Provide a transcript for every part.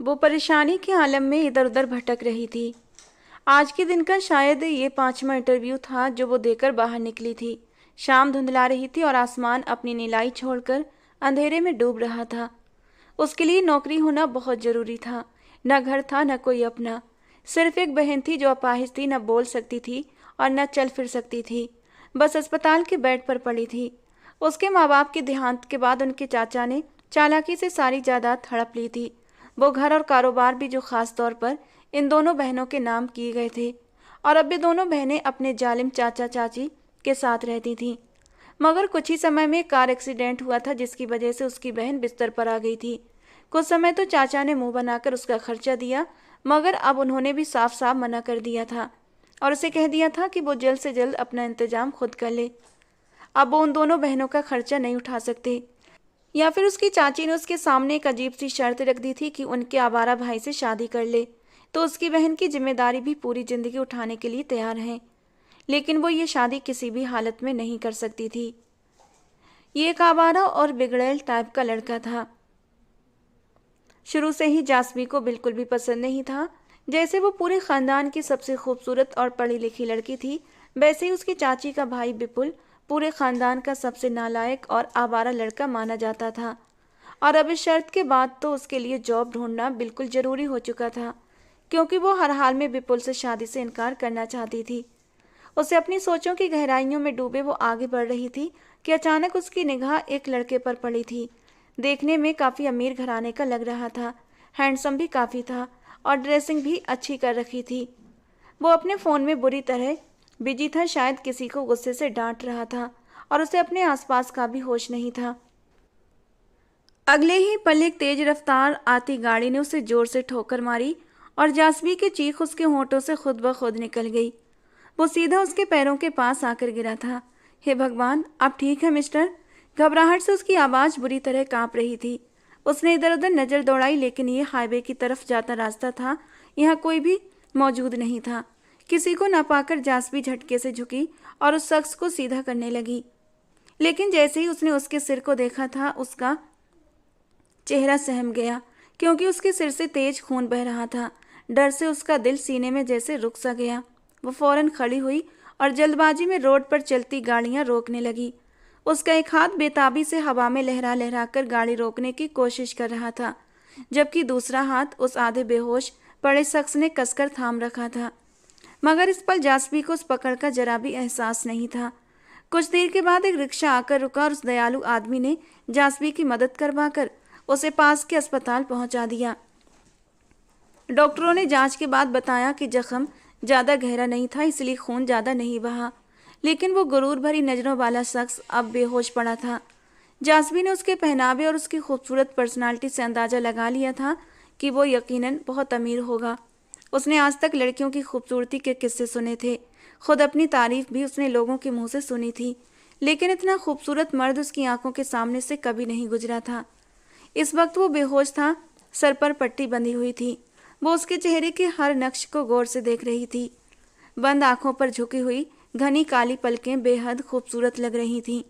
वो परेशानी के आलम में इधर उधर भटक रही थी। आज के दिन का शायद ये 5वां इंटरव्यू था जो वो देकर बाहर निकली थी। शाम धुंधला रही थी और आसमान अपनी नीलाई छोड़कर अंधेरे में डूब रहा था। उसके लिए नौकरी होना बहुत जरूरी था। न घर था न कोई अपना। सिर्फ एक बहन थी जो अपाहिज थी, न बोल सकती थी और न चल फिर सकती थी। बस अस्पताल के बेड पर पड़ी थी। उसके माँ बाप के देहांत के बाद उनके चाचा ने चालाकी से सारी जायदाद हड़प ली थी। वो घर और कारोबार भी जो खास तौर पर इन दोनों बहनों के नाम किए गए थे। और अब ये दोनों बहनें अपने जालिम चाचा चाची के साथ रहती थीं। मगर कुछ ही समय में कार एक्सीडेंट हुआ था जिसकी वजह से उसकी बहन बिस्तर पर आ गई थी। कुछ समय तो चाचा ने मुंह बनाकर उसका खर्चा दिया, मगर अब उन्होंने भी साफ साफ मना कर दिया था और उसे कह दिया था कि वो जल्द से जल्द अपना इंतजाम खुद कर ले। अब वो उन दोनों बहनों का खर्चा नहीं उठा सकते। या फिर उसकी चाची ने उसके सामने एक अजीब सी शर्त रख दी थी कि उनके आवारा भाई से शादी कर ले तो उसकी बहन की जिम्मेदारी भी पूरी जिंदगी उठाने के लिए तैयार है। लेकिन वो ये शादी किसी भी हालत में नहीं कर सकती थी। ये एक आवारा और बिगड़ैल टाइप का लड़का था। शुरू से ही जासमी को बिल्कुल भी पसंद नहीं था। जैसे वो पूरे खानदान की सबसे खूबसूरत और पढ़ी लिखी लड़की थी, वैसे ही उसकी चाची का भाई विपुल पूरे खानदान का सबसे नालायक और आवारा लड़का माना जाता था। और अब इस शर्त के बाद तो उसके लिए जॉब ढूंढना बिल्कुल जरूरी हो चुका था, क्योंकि वो हर हाल में विपुल से शादी से इनकार करना चाहती थी। उसे अपनी सोचों की गहराइयों में डूबे वो आगे बढ़ रही थी कि अचानक उसकी निगाह एक लड़के पर पड़ी थी। देखने में काफ़ी अमीर घराने का लग रहा था, हैंडसम भी काफ़ी था और ड्रेसिंग भी अच्छी कर रखी थी। वो अपने फ़ोन में बुरी तरह बिजी था, शायद किसी को गुस्से से डांट रहा था और उसे अपने आसपास का भी होश नहीं था। अगले ही पल एक तेज रफ्तार आती गाड़ी ने उसे जोर से ठोकर मारी और जासमी की चीख उसके होंठों से खुद ब खुद निकल गई। वो सीधा उसके पैरों के पास आकर गिरा था। हे भगवान, आप ठीक है मिस्टर? घबराहट से उसकी आवाज़ बुरी तरह कांप रही थी। उसने इधर उधर नज़र दौड़ाई, लेकिन ये हाईवे की तरफ जाता रास्ता था, यहाँ कोई भी मौजूद नहीं था। किसी को न पाकर जासमी झटके से झुकी और उस शख्स को सीधा करने लगी। लेकिन जैसे ही उसने उसके सिर को देखा था, उसका चेहरा सहम गया, क्योंकि उसके सिर से तेज खून बह रहा था। डर से उसका दिल सीने में जैसे रुक सा गया। वो फौरन खड़ी हुई और जल्दबाजी में रोड पर चलती गाड़ियां रोकने लगी। उसका एक हाथ बेताबी से हवा में लहरा लहरा कर गाड़ी रोकने की कोशिश कर रहा था, जबकि दूसरा हाथ उस आधे बेहोश पड़े शख्स ने कसकर थाम रखा था। मगर इस पल जासमी को उस पकड़ का जरा भी एहसास नहीं था। कुछ देर के बाद एक रिक्शा आकर रुका और उस दयालु आदमी ने जासमी की मदद करवाकर उसे पास के अस्पताल पहुंचा दिया। डॉक्टरों ने जांच के बाद बताया कि जख्म ज़्यादा गहरा नहीं था, इसलिए खून ज़्यादा नहीं बहा। लेकिन वो गुरूर भरी नज़रों वाला शख्स अब बेहोश पड़ा था। जासमी ने उसके पहनावे और उसकी खूबसूरत पर्सनालिटी से अंदाज़ा लगा लिया था कि वो यकीनन बहुत अमीर होगा। उसने आज तक लड़कियों की खूबसूरती के किस्से सुने थे, खुद अपनी तारीफ भी उसने लोगों के मुंह से सुनी थी, लेकिन इतना खूबसूरत मर्द उसकी आंखों के सामने से कभी नहीं गुजरा था। इस वक्त वो बेहोश था, सर पर पट्टी बंधी हुई थी। वो उसके चेहरे के हर नक्श को गौर से देख रही थी। बंद आंखों पर झुकी हुई घनी काली पलकें बेहद खूबसूरत लग रही थीं।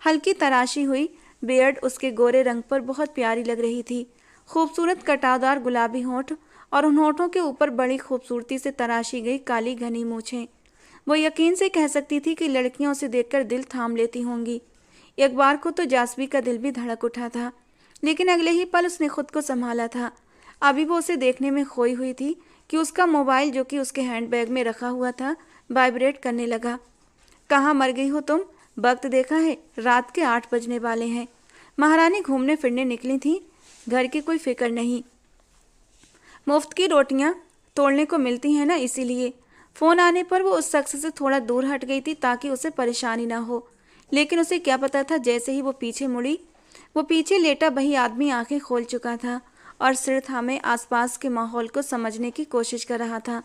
हल्की तराशी हुई बियर्ड उसके गोरे रंग पर बहुत प्यारी लग रही थी। खूबसूरत कटावदार गुलाबी होंठ और उन होंठों के ऊपर बड़ी खूबसूरती से तराशी गई काली घनी मूछें। वो यकीन से कह सकती थी कि लड़कियां उसे देखकर दिल थाम लेती होंगी। एक बार को तो जासमी का दिल भी धड़क उठा था, लेकिन अगले ही पल उसने खुद को संभाला था। अभी वो उसे देखने में खोई हुई थी कि उसका मोबाइल, जो कि उसके हैंडबैग में रखा हुआ था, वाइब्रेट करने लगा। कहाँ मर गई हो तुम? वक्त देखा है, रात के 8 बजने वाले हैं। महारानी घूमने फिरने निकली थी, घर की कोई फिक्र नहीं। मुफ्त की रोटियां तोड़ने को मिलती हैं ना, इसीलिए। फ़ोन आने पर वो उस शख्स से थोड़ा दूर हट गई थी ताकि उसे परेशानी ना हो, लेकिन उसे क्या पता था जैसे ही वो पीछे मुड़ी, वो पीछे लेटा वही आदमी आंखें खोल चुका था और सिर थामे आसपास के माहौल को समझने की कोशिश कर रहा था।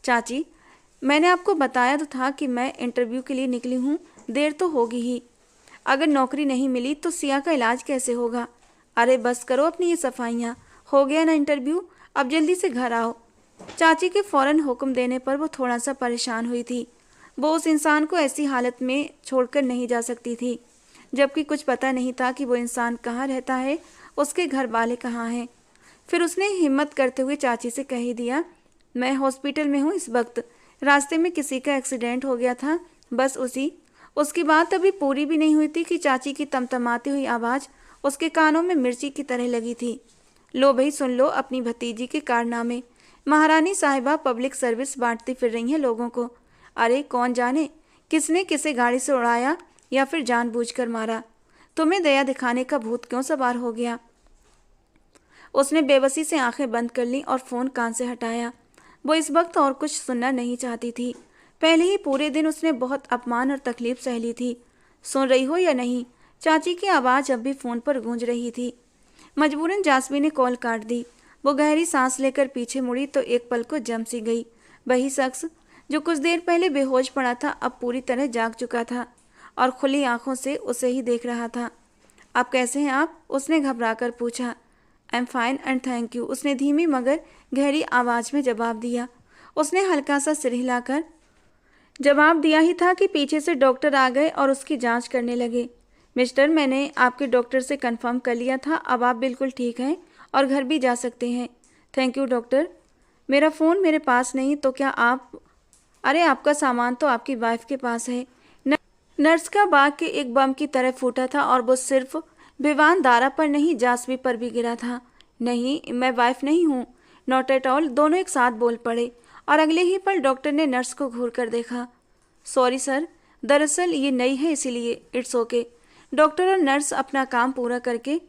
चाची, मैंने आपको बताया तो था कि मैं इंटरव्यू के लिए निकली हूँ, देर तो होगी ही। अगर नौकरी नहीं मिली तो सिया का इलाज कैसे होगा? अरे बस करो अपनी ये सफाइयाँ, हो गया ना इंटरव्यू, अब जल्दी से घर आओ। चाची के फौरन हुक्म देने पर वो थोड़ा सा परेशान हुई थी। वो उस इंसान को ऐसी हालत में छोड़कर नहीं जा सकती थी, जबकि कुछ पता नहीं था कि वो इंसान कहाँ रहता है, उसके घर वाले कहाँ हैं। फिर उसने हिम्मत करते हुए चाची से कह ही दिया, मैं हॉस्पिटल में हूँ इस वक्त, रास्ते में किसी का एक्सीडेंट हो गया था, बस उसी। उसकी बात अभी पूरी भी नहीं हुई थी कि चाची की तमतमाती हुई आवाज़ उसके कानों में मिर्ची की तरह लगी थी। लो भाई सुन लो अपनी भतीजी के कारनामे। महारानी साहिबा पब्लिक सर्विस बांटती फिर रही हैं लोगों को। अरे कौन जाने किसने किसे गाड़ी से उड़ाया या फिर जानबूझकर मारा। तुम्हें दया दिखाने का भूत क्यों सवार हो गया। उसने बेबसी से आंखें बंद कर ली और फ़ोन कान से हटाया। वो इस वक्त और कुछ सुनना नहीं चाहती थी। पहले ही पूरे दिन उसने बहुत अपमान और तकलीफ सह ली थी। सुन रही हो या नहीं, चाची की आवाज़ अब भी फ़ोन पर गूंज रही थी। मजबूरन जासमी ने कॉल काट दी। वो गहरी सांस लेकर पीछे मुड़ी तो एक पल को जम सी गई। वही शख्स जो कुछ देर पहले बेहोश पड़ा था अब पूरी तरह जाग चुका था और खुली आंखों से उसे ही देख रहा था। आप कैसे हैं आप? उसने घबराकर पूछा। I am fine and thank you, उसने धीमी मगर गहरी आवाज़ में जवाब दिया। उसने हल्का सा सिर हिलाकर जवाब दिया ही था कि पीछे से डॉक्टर आ गए और उसकी जांच करने लगे। मिस्टर, मैंने आपके डॉक्टर से कंफर्म कर लिया था, अब आप बिल्कुल ठीक हैं और घर भी जा सकते हैं। Thank you doctor. मेरा फ़ोन मेरे पास नहीं तो क्या आप? अरे आपका सामान तो आपकी वाइफ के पास है। नर्स का बाग के एक बम की तरह फूटा था और वो सिर्फ विवान दारा पर नहीं जासवी पर भी गिरा था। नहीं, मैं वाइफ नहीं हूँ। नॉट एट ऑल, दोनों एक साथ बोल पड़े और अगले ही पल डॉक्टर ने नर्स को घूर कर देखा। सॉरी सर, दरअसल ये नई है इसीलिए। It's okay. डॉक्टर और नर्स अपना काम पूरा करके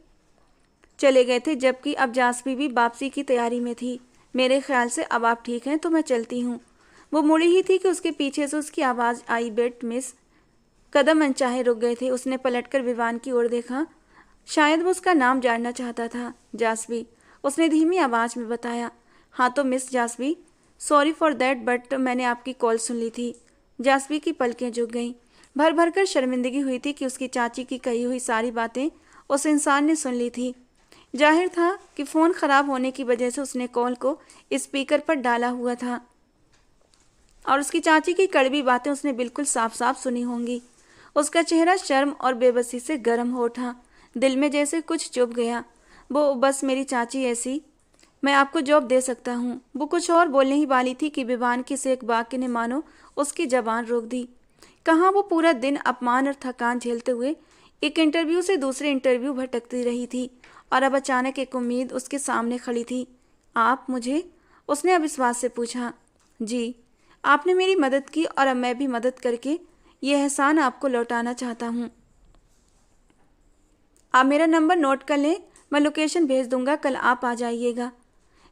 चले गए थे जबकि अब जासवी भी वापसी की तैयारी में थी। मेरे ख्याल से अब आप ठीक हैं तो मैं चलती हूँ। वो मुड़ी ही थी कि उसके पीछे से उसकी आवाज़ आई, बेट मिस। कदम अनचाहे रुक गए थे। उसने पलटकर विवान की ओर देखा। शायद वो उसका नाम जानना चाहता था। जासवी, उसने धीमी आवाज़ में बताया। हाँ तो miss Jasvi, sorry for that but मैंने आपकी कॉल सुन ली थी। जासवी की पलकें झुक गईं। भर भर कर शर्मिंदगी हुई थी कि उसकी चाची की कही हुई सारी बातें उस इंसान ने सुन ली थी। जाहिर था कि फ़ोन ख़राब होने की वजह से उसने कॉल को स्पीकर पर डाला हुआ था और उसकी चाची की कड़वी बातें उसने बिल्कुल साफ साफ सुनी होंगी। उसका चेहरा शर्म और बेबसी से गर्म हो उठा। दिल में जैसे कुछ चुभ गया। वो बस मेरी चाची ऐसी, मैं आपको जॉब दे सकता हूँ। वो कुछ और बोलने ही वाली थी कि विवान की से एक वाक्य ने मानो उसकी जबान रोक दी। कहाँ वो पूरा दिन अपमान और थकान झेलते हुए एक इंटरव्यू से दूसरे इंटरव्यू भटकती रही थी और अब अचानक एक उम्मीद उसके सामने खड़ी थी। आप मुझे? उसने अविश्वास से पूछा। जी, आपने मेरी मदद की और अब मैं भी मदद करके ये एहसान आपको लौटाना चाहता हूँ। आप मेरा नंबर नोट कर लें, मैं लोकेशन भेज दूंगा, कल आप आ जाइएगा।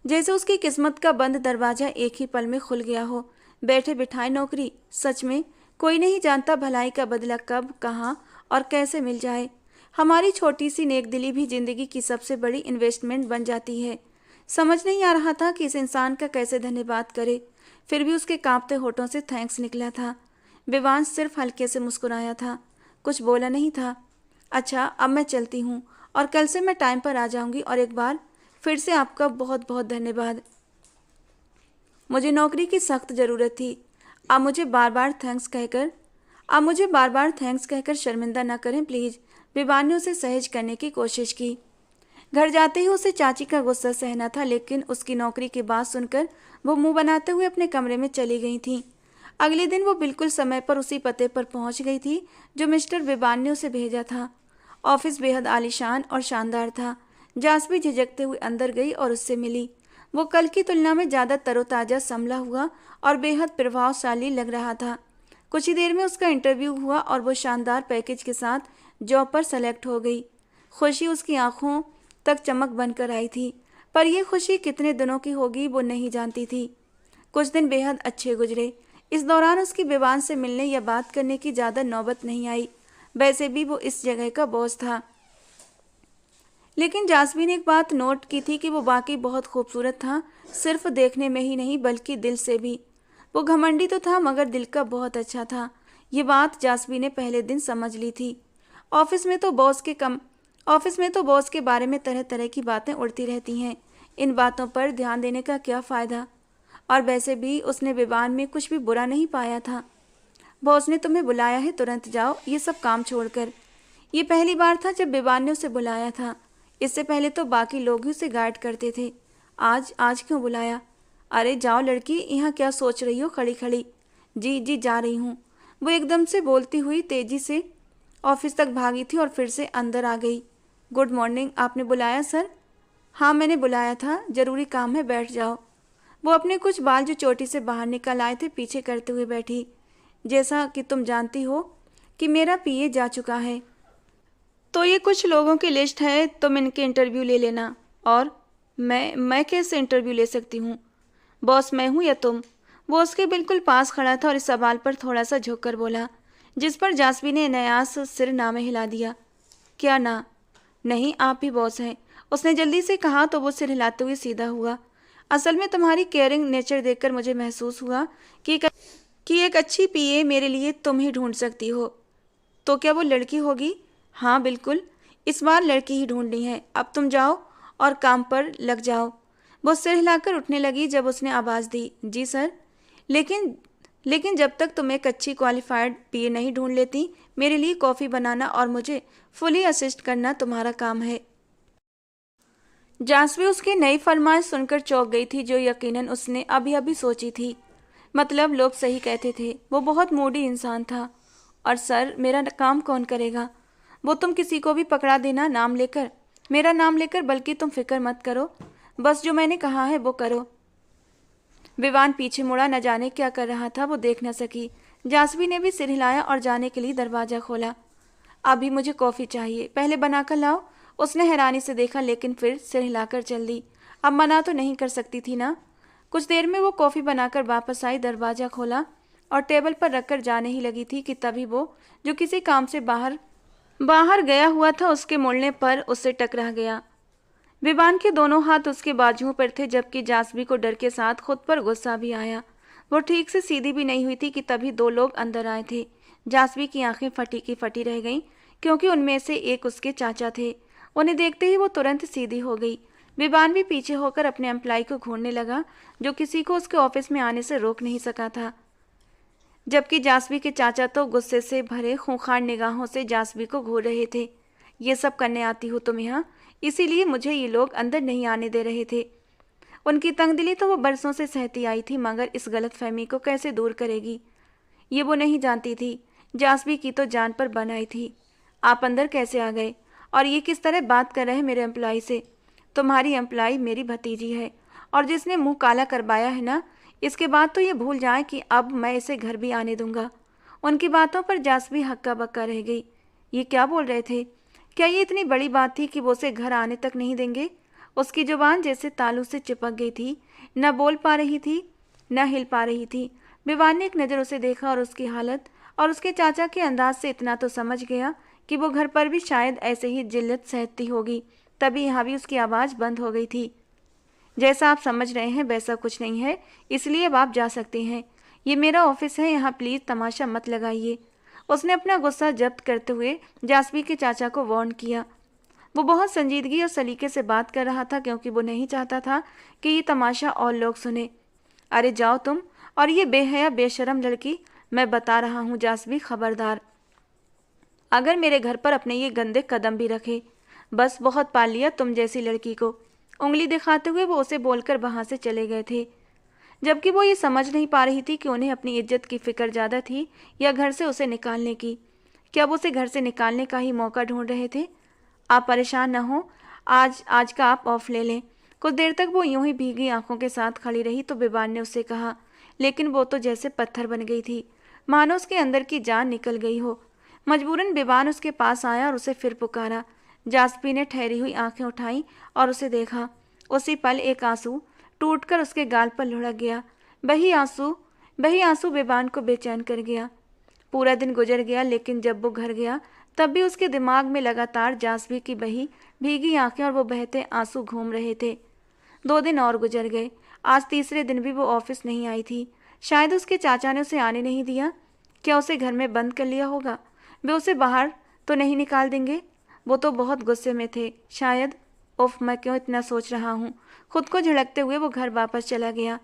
जैसे उसकी किस्मत का बंद दरवाज़ा एक ही पल में खुल गया हो। बैठे बिठाए नौकरी, सच में कोई नहीं जानता भलाई का बदला कब, कहाँ और कैसे मिल जाए। हमारी छोटी सी नेकदिली भी जिंदगी की सबसे बड़ी इन्वेस्टमेंट बन जाती है। समझ नहीं आ रहा था कि इस इंसान का कैसे धन्यवाद करे, फिर भी उसके कांपते होठों से थैंक्स निकला था। विवान सिर्फ हल्के से मुस्कुराया था, कुछ बोला नहीं था। अच्छा, अब मैं चलती हूँ और कल से मैं टाइम पर आ जाऊँगी और एक बार फिर से आपका बहुत बहुत धन्यवाद। मुझे नौकरी की सख्त ज़रूरत थी। आप मुझे बार बार थैंक्स कहकर शर्मिंदा न करें प्लीज़। विवान ने उसे सहज करने की कोशिश की। घर जाते ही उसे चाची का गुस्सा सहना था, लेकिन उसकी नौकरी की बात सुनकर वो मुंह बनाते हुए अपने कमरे में चली गई थी। अगले दिन वो बिल्कुल समय पर उसी पते पर पहुंच गई थी जो मिस्टर विवान ने उसे भेजा था। ऑफिस बेहद आलीशान और शानदार था। जासवी झिझकते हुए अंदर गई और उससे मिली। वो कल की तुलना में ज़्यादा तरोताज़ा, संभला हुआ और बेहद प्रभावशाली लग रहा था। कुछ ही देर में उसका इंटरव्यू हुआ और वो शानदार पैकेज के साथ जॉब पर सेलेक्ट हो गई। खुशी उसकी आंखों तक चमक बनकर आई थी, पर यह खुशी कितने दिनों की होगी वो नहीं जानती थी। कुछ दिन बेहद अच्छे गुजरे। इस दौरान उसकी विवान से मिलने या बात करने की ज़्यादा नौबत नहीं आई। वैसे भी वो इस जगह का बॉस था। लेकिन जासवी ने एक बात नोट की थी कि वो वाकई बहुत खूबसूरत था, सिर्फ देखने में ही नहीं बल्कि दिल से भी। वो घमंडी तो था मगर दिल का बहुत अच्छा था। ये बात जासवी ने पहले दिन समझ ली थी। ऑफिस में तो बॉस के बारे में तरह तरह की बातें उड़ती रहती हैं। इन बातों पर ध्यान देने का क्या फ़ायदा। और वैसे भी उसने विवान में कुछ भी बुरा नहीं पाया था। बॉस ने तुम्हें बुलाया है, तुरंत जाओ, ये सब काम छोड़कर। ये पहली बार था जब विवान ने उसे बुलाया था। इससे पहले तो बाकी लोग ही उसे गाइड करते थे। आज आज क्यों बुलाया? अरे जाओ लड़की, यहाँ क्या सोच रही हो खड़ी खड़ी? जी जी जा रही हूँ। वो एकदम से बोलती हुई तेजी से ऑफिस तक भागी थी और फिर से अंदर आ गई। गुड मॉर्निंग, आपने बुलाया सर? हाँ मैंने बुलाया था, जरूरी काम है, बैठ जाओ। वो अपने कुछ बाल जो चोटी से बाहर निकल आए थे पीछे करते हुए बैठी। जैसा कि तुम जानती हो कि मेरा पीए जा चुका है, तो ये कुछ लोगों की लिस्ट है, तुम इनके इंटरव्यू ले लेना। और मैं कैसे इंटरव्यू ले सकती हूँ? बॉस मैं हूँ या तुम? वो उसके बिल्कुल पास खड़ा था और इस सवाल पर थोड़ा सा झुककर बोला, जिस पर जासवी ने नयास सिर ना में हिला दिया। क्या ना? नहीं, आप ही बॉस हैं, उसने जल्दी से कहा तो वो सिर हिलाते हुए सीधा हुआ। असल में तुम्हारी केयरिंग नेचर देखकर मुझे महसूस हुआ कि एक अच्छी पीए मेरे लिए तुम ही ढूंढ सकती हो। तो क्या वो लड़की होगी? हाँ बिल्कुल, इस बार लड़की ही ढूंढनी है। अब तुम जाओ और काम पर लग जाओ। वो सिर हिलाकर उठने लगी जब उसने आवाज़ दी, जी सर। लेकिन लेकिन जब तक तुम एक अच्छी क्वालिफाइड पीए नहीं ढूंढ लेती, मेरे लिए कॉफ़ी बनाना और मुझे फुली असिस्ट करना तुम्हारा काम है। जासवी उसकी नई फरमाइश सुनकर चौंक गई थी, जो यकीनन उसने अभी अभी सोची थी। मतलब लोग सही कहते थे, वो बहुत मूडी इंसान था। और सर मेरा काम कौन करेगा? वो तुम किसी को भी पकड़ा देना, नाम लेकर, मेरा नाम लेकर, बल्कि तुम फिक्र मत करो, बस जो मैंने कहा है वो करो। विवान पीछे मुड़ा, न जाने क्या कर रहा था वो देख न सकी। जासवी ने भी सिर हिलाया और जाने के लिए दरवाजा खोला। अभी मुझे कॉफ़ी चाहिए, पहले बनाकर लाओ। उसने हैरानी से देखा लेकिन फिर सिर हिलाकर चल दी। अब मना तो नहीं कर सकती थी ना। कुछ देर में वो कॉफ़ी बनाकर वापस आई, दरवाज़ा खोला और टेबल पर रखकर जाने ही लगी थी कि तभी वो, जो किसी काम से बाहर बाहर गया हुआ था, उसके मुड़ने पर उससे टकरा गया। विवान के दोनों हाथ उसके बाजुओं पर थे, जबकि जासवी को डर के साथ खुद पर गुस्सा भी आया। वो ठीक से सीधी भी नहीं हुई थी कि तभी दो लोग अंदर आए थे। जासवी की आंखें फटी की फटी रह गईं, क्योंकि उनमें से एक उसके चाचा थे। उन्हें देखते ही वो तुरंत सीधी हो गई। विवान भी पीछे होकर अपने एम्प्लॉय को घूरने लगा, जो किसी को उसके ऑफिस में आने से रोक नहीं सका था। जबकि जासवी के चाचा तो गुस्से से भरे खूंखार निगाहों से जासवी को घूर रहे थे। ये सब करने आती हो तुम यहाँ, इसीलिए मुझे ये लोग अंदर नहीं आने दे रहे थे। उनकी तंगदिली तो वो बरसों से सहती आई थी, मगर इस गलतफहमी को कैसे दूर करेगी, ये वो नहीं जानती थी। जासवी की तो जान पर बन आई थी। आप अंदर कैसे आ गए? और ये किस तरह बात कर रहे हैं मेरे एम्प्लॉय से? तुम्हारी एम्प्लॉय मेरी भतीजी है, और जिसने मुंह काला करवाया है ना, इसके बाद तो ये भूल जाए कि अब मैं इसे घर भी आने दूंगा। उनकी बातों पर जासवी हक्का बक्का रह गई। ये क्या बोल रहे थे? क्या ये इतनी बड़ी बात थी कि वो उसे घर आने तक नहीं देंगे? उसकी जुबान जैसे तालू से चिपक गई थी, न बोल पा रही थी न हिल पा रही थी। विवान ने एक नज़र उसे देखा और उसकी हालत और उसके चाचा के अंदाज से इतना तो समझ गया कि वो घर पर भी शायद ऐसे ही जिल्लत सहती होगी। तभी यहाँ भी उसकी आवाज़ बंद हो गई थी। जैसा आप समझ रहे हैं वैसा कुछ नहीं है, इसलिए अब आप जा सकते हैं। ये मेरा ऑफिस है, यहाँ प्लीज़ तमाशा मत लगाइए। उसने अपना गुस्सा जब्त करते हुए जासवी के चाचा को वार्न किया। वो बहुत संजीदगी और सलीके से बात कर रहा था, क्योंकि वो नहीं चाहता था कि ये तमाशा और लोग सुने। अरे जाओ तुम और ये बेहया बेशरम लड़की, मैं बता रहा हूँ जासवी, खबरदार अगर मेरे घर पर अपने ये गंदे कदम भी रखे। बस बहुत पाल लिया तुम जैसी लड़की को। उंगली दिखाते हुए वो उसे बोलकर वहां से चले गए थे, जबकि वो ये समझ नहीं पा रही थी कि उन्हें अपनी इज्जत की फिक्र ज़्यादा थी या घर से उसे निकालने की। क्या वो उसे घर से निकालने का ही मौका ढूंढ रहे थे? आप परेशान न हो, आज का आप ऑफ ले लें। कुछ देर तक वो यूं ही भीगी आंखों के साथ खड़ी रही तो विवान ने उससे कहा, लेकिन वो तो जैसे पत्थर बन गई थी, मानो उसके अंदर की जान निकल गई हो। मजबूरन विवान उसके पास आया और उसे फिर पुकारा। जासपी ने ठहरी हुई आंखें उठाई और उसे देखा। उसी पल एक आंसू टूटकर उसके गाल पर लुढ़क गया। वही आंसू विवान को बेचैन कर गया। पूरा दिन गुजर गया, लेकिन जब वो घर गया तब भी उसके दिमाग में लगातार जासवी की बही भीगी आंखें और वो बहते आंसू घूम रहे थे। 2 दिन और गुजर गए। आज तीसरे दिन भी वो ऑफिस नहीं आई थी। शायद उसके चाचा ने उसे आने नहीं दिया। क्या उसे घर में बंद कर लिया होगा? वे उसे बाहर तो नहीं निकाल देंगे? वो तो बहुत गुस्से में थे शायद। उफ, मैं क्यों इतना सोच रहा हूँ? खुद को झिड़कते हुए वो घर वापस चला गया।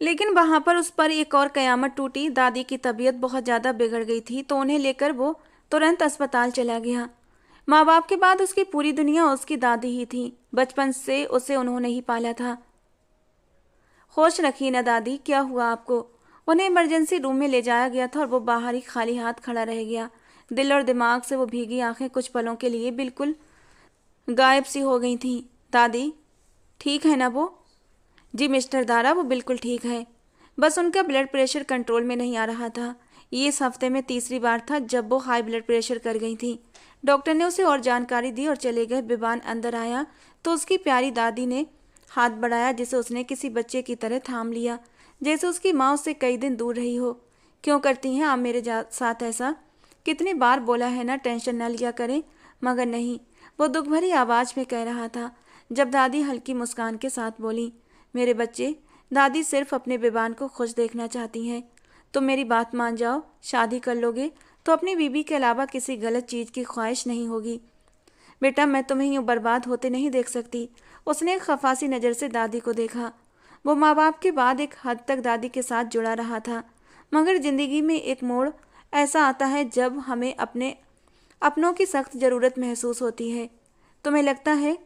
लेकिन वहाँ पर उस पर एक और कयामत टूटी। दादी की तबीयत बहुत ज़्यादा बिगड़ गई थी, तो उन्हें लेकर वो तुरंत अस्पताल चला गया। माँ बाप के बाद उसकी पूरी दुनिया उसकी दादी ही थी। बचपन से उसे उन्होंने ही पाला था। होश रखिए ना दादी, क्या हुआ आपको? उन्हें इमरजेंसी रूम में ले जाया गया था और वो बाहर ही खाली हाथ खड़ा रह गया। दिल और दिमाग से वो भीगी आंखें कुछ पलों के लिए बिल्कुल गायब सी हो गई थीं। दादी ठीक है ना वो? जी मिस्टर दारा, वो बिल्कुल ठीक है। बस उनका ब्लड प्रेशर कंट्रोल में नहीं आ रहा था। ये इस हफ्ते में तीसरी बार था जब वो हाई ब्लड प्रेशर कर गई थी। डॉक्टर ने उसे और जानकारी दी और चले गए। बिबान अंदर आया तो उसकी प्यारी दादी ने हाथ बढ़ाया जिसे उसने किसी बच्चे की तरह थाम लिया, जैसे उसकी माँ उससे कई दिन दूर रही हो। क्यों करती हैं आप मेरे साथ ऐसा? कितनी बार बोला है ना टेंशन न लिया करें, मगर नहीं, वो दुख भरी आवाज़ में कह रहा था। जब दादी हल्की मुस्कान के साथ बोली, मेरे बच्चे, दादी सिर्फ अपने बेबान को खुश देखना चाहती हैं। तुम मेरी बात मान जाओ, शादी कर लोगे तो अपनी बीबी के अलावा किसी गलत चीज़ की ख्वाहिश नहीं होगी। बेटा, मैं तुम्हें यूँ बर्बाद होते नहीं देख सकती। उसने एक खफासी नज़र से दादी को देखा। वो माँ बाप के बाद एक हद तक दादी के साथ जुड़ा रहा था, मगर ज़िंदगी में एक मोड़ ऐसा आता है जब हमें अपने अपनों की सख्त ज़रूरत महसूस होती है। तुम्हें लगता है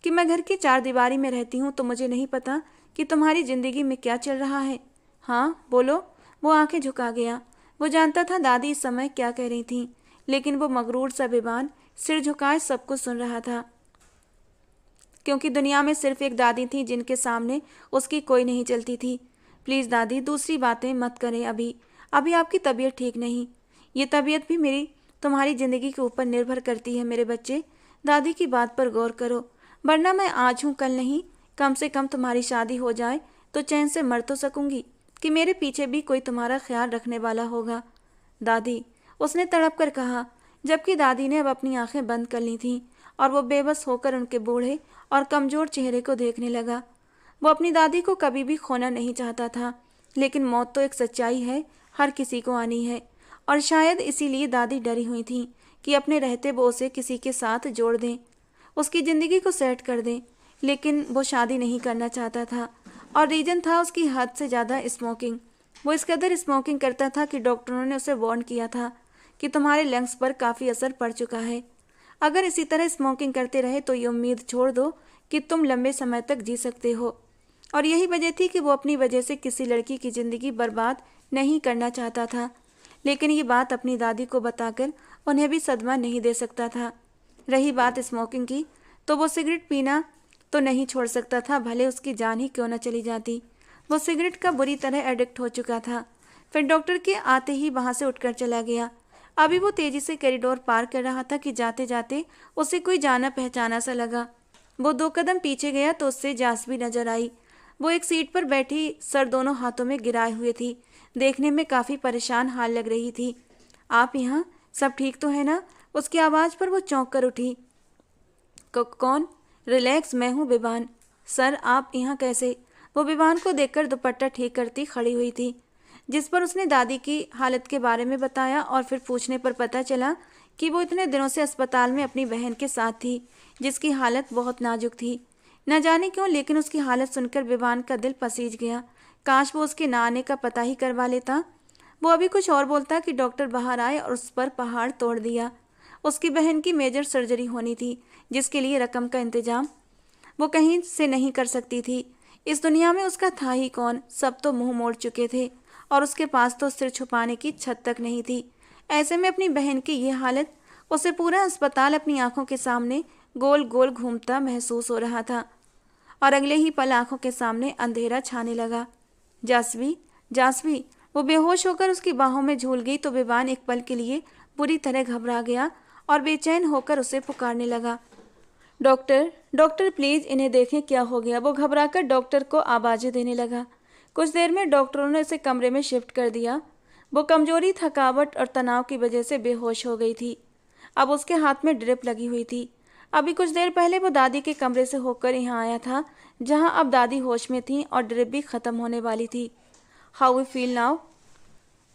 कि मैं घर की चार दीवारी में रहती हूँ तो मुझे नहीं पता कि तुम्हारी ज़िंदगी में क्या चल रहा है? हाँ बोलो। वो आंखें झुका गया। वो जानता था दादी इस समय क्या कह रही थीं, लेकिन वो मगरूर सा बेबान सिर झुकाए सब कुछ सुन रहा था, क्योंकि दुनिया में सिर्फ एक दादी थी जिनके सामने उसकी कोई नहीं चलती थी। प्लीज़ दादी, दूसरी बातें मत करें। अभी अभी आपकी तबीयत ठीक नहीं। ये तबीयत भी मेरी तुम्हारी ज़िंदगी के ऊपर निर्भर करती है मेरे बच्चे। दादी की बात पर गौर करो, वरना मैं आज हूँ कल नहीं। कम से कम तुम्हारी शादी हो जाए तो चैन से मर तो सकूंगी कि मेरे पीछे भी कोई तुम्हारा ख्याल रखने वाला होगा। दादी, उसने तड़प कर कहा, जबकि दादी ने अब अपनी आंखें बंद कर ली थीं और वो बेबस होकर उनके बूढ़े और कमज़ोर चेहरे को देखने लगा। वो अपनी दादी को कभी भी खोना नहीं चाहता था, लेकिन मौत तो एक सच्चाई है, हर किसी को आनी है, और शायद इसीलिए दादी डरी हुई थी कि अपने रहते वो उसे किसी के साथ जोड़ दें, उसकी ज़िंदगी को सेट कर दें। लेकिन वो शादी नहीं करना चाहता था, और रीज़न था उसकी हद से ज़्यादा स्मोकिंग। वो इस कदर स्मोकिंग करता था कि डॉक्टरों ने उसे वार्न किया था कि तुम्हारे लंग्स पर काफ़ी असर पड़ चुका है। अगर इसी तरह स्मोकिंग करते रहे तो ये उम्मीद छोड़ दो कि तुम लंबे समय तक जी सकते हो। और यही वजह थी कि वो अपनी वजह से किसी लड़की की ज़िंदगी बर्बाद नहीं करना चाहता था, लेकिन ये बात अपनी दादी को बताकर उन्हें भी सदमा नहीं दे सकता था। रही बात स्मोकिंग की, तो वो सिगरेट पीना तो नहीं छोड़ सकता था, भले उसकी जान ही क्यों न चली जाती। वो सिगरेट का बुरी तरह एडिक्ट हो चुका था। फिर डॉक्टर के आते ही वहाँ से उठकर चला गया। अभी वो तेजी से कॉरिडोर पार कर रहा था कि जाते जाते उसे कोई जाना पहचाना सा लगा। वो 2 कदम पीछे गया तो उससे जासवी नजर आई। वो एक सीट पर बैठी सर दोनों हाथों में गिराए हुए थी, देखने में काफ़ी परेशान हाल लग रही थी। आप यहाँ, सब ठीक तो है ना? उसकी आवाज़ पर वो चौंक कर उठी। कौन? रिलैक्स, मैं हूँ बिबान। सर, आप यहाँ कैसे? वो बिबान को देखकर दुपट्टा ठीक करती खड़ी हुई थी, जिस पर उसने दादी की हालत के बारे में बताया, और फिर पूछने पर पता चला कि वो इतने दिनों से अस्पताल में अपनी बहन के साथ थी, जिसकी हालत बहुत नाजुक थी। न जाने क्यों, लेकिन उसकी हालत सुनकर बिबान का दिल पसीज गया। काश वो उसके ना आने का पता ही करवा लेता। वो अभी कुछ और बोलता कि डॉक्टर बाहर आए और उस पर पहाड़ तोड़ दिया। उसकी बहन की मेजर सर्जरी होनी थी, जिसके लिए रकम का इंतजाम वो कहीं से नहीं कर सकती थी। इस दुनिया में उसका था ही कौन? सब तो मुंह मोड़ चुके थे, और उसके पास तो सिर छुपाने की छत तक नहीं थी। ऐसे में अपनी बहन की ये हालत, उसे पूरा अस्पताल अपनी आंखों के सामने गोल गोल घूमता महसूस हो रहा था, और अगले ही पल आंखों के सामने अंधेरा छाने लगा। जासवी, जासवी! वो बेहोश होकर उसकी बाहों में झूल गई तो बिबान एक पल के लिए बुरी तरह घबरा गया और बेचैन होकर उसे पुकारने लगा। डॉक्टर, डॉक्टर प्लीज़ इन्हें देखें, क्या हो गया? वो घबराकर डॉक्टर को आवाज़ें देने लगा। कुछ देर में डॉक्टरों ने उसे कमरे में शिफ्ट कर दिया। वो कमजोरी, थकावट और तनाव की वजह से बेहोश हो गई थी। अब उसके हाथ में ड्रिप लगी हुई थी। अभी कुछ देर पहले वो दादी के कमरे से होकर यहाँ आया था, जहाँ अब दादी होश में थी और ड्रिप भी ख़त्म होने वाली थी। How we feel now?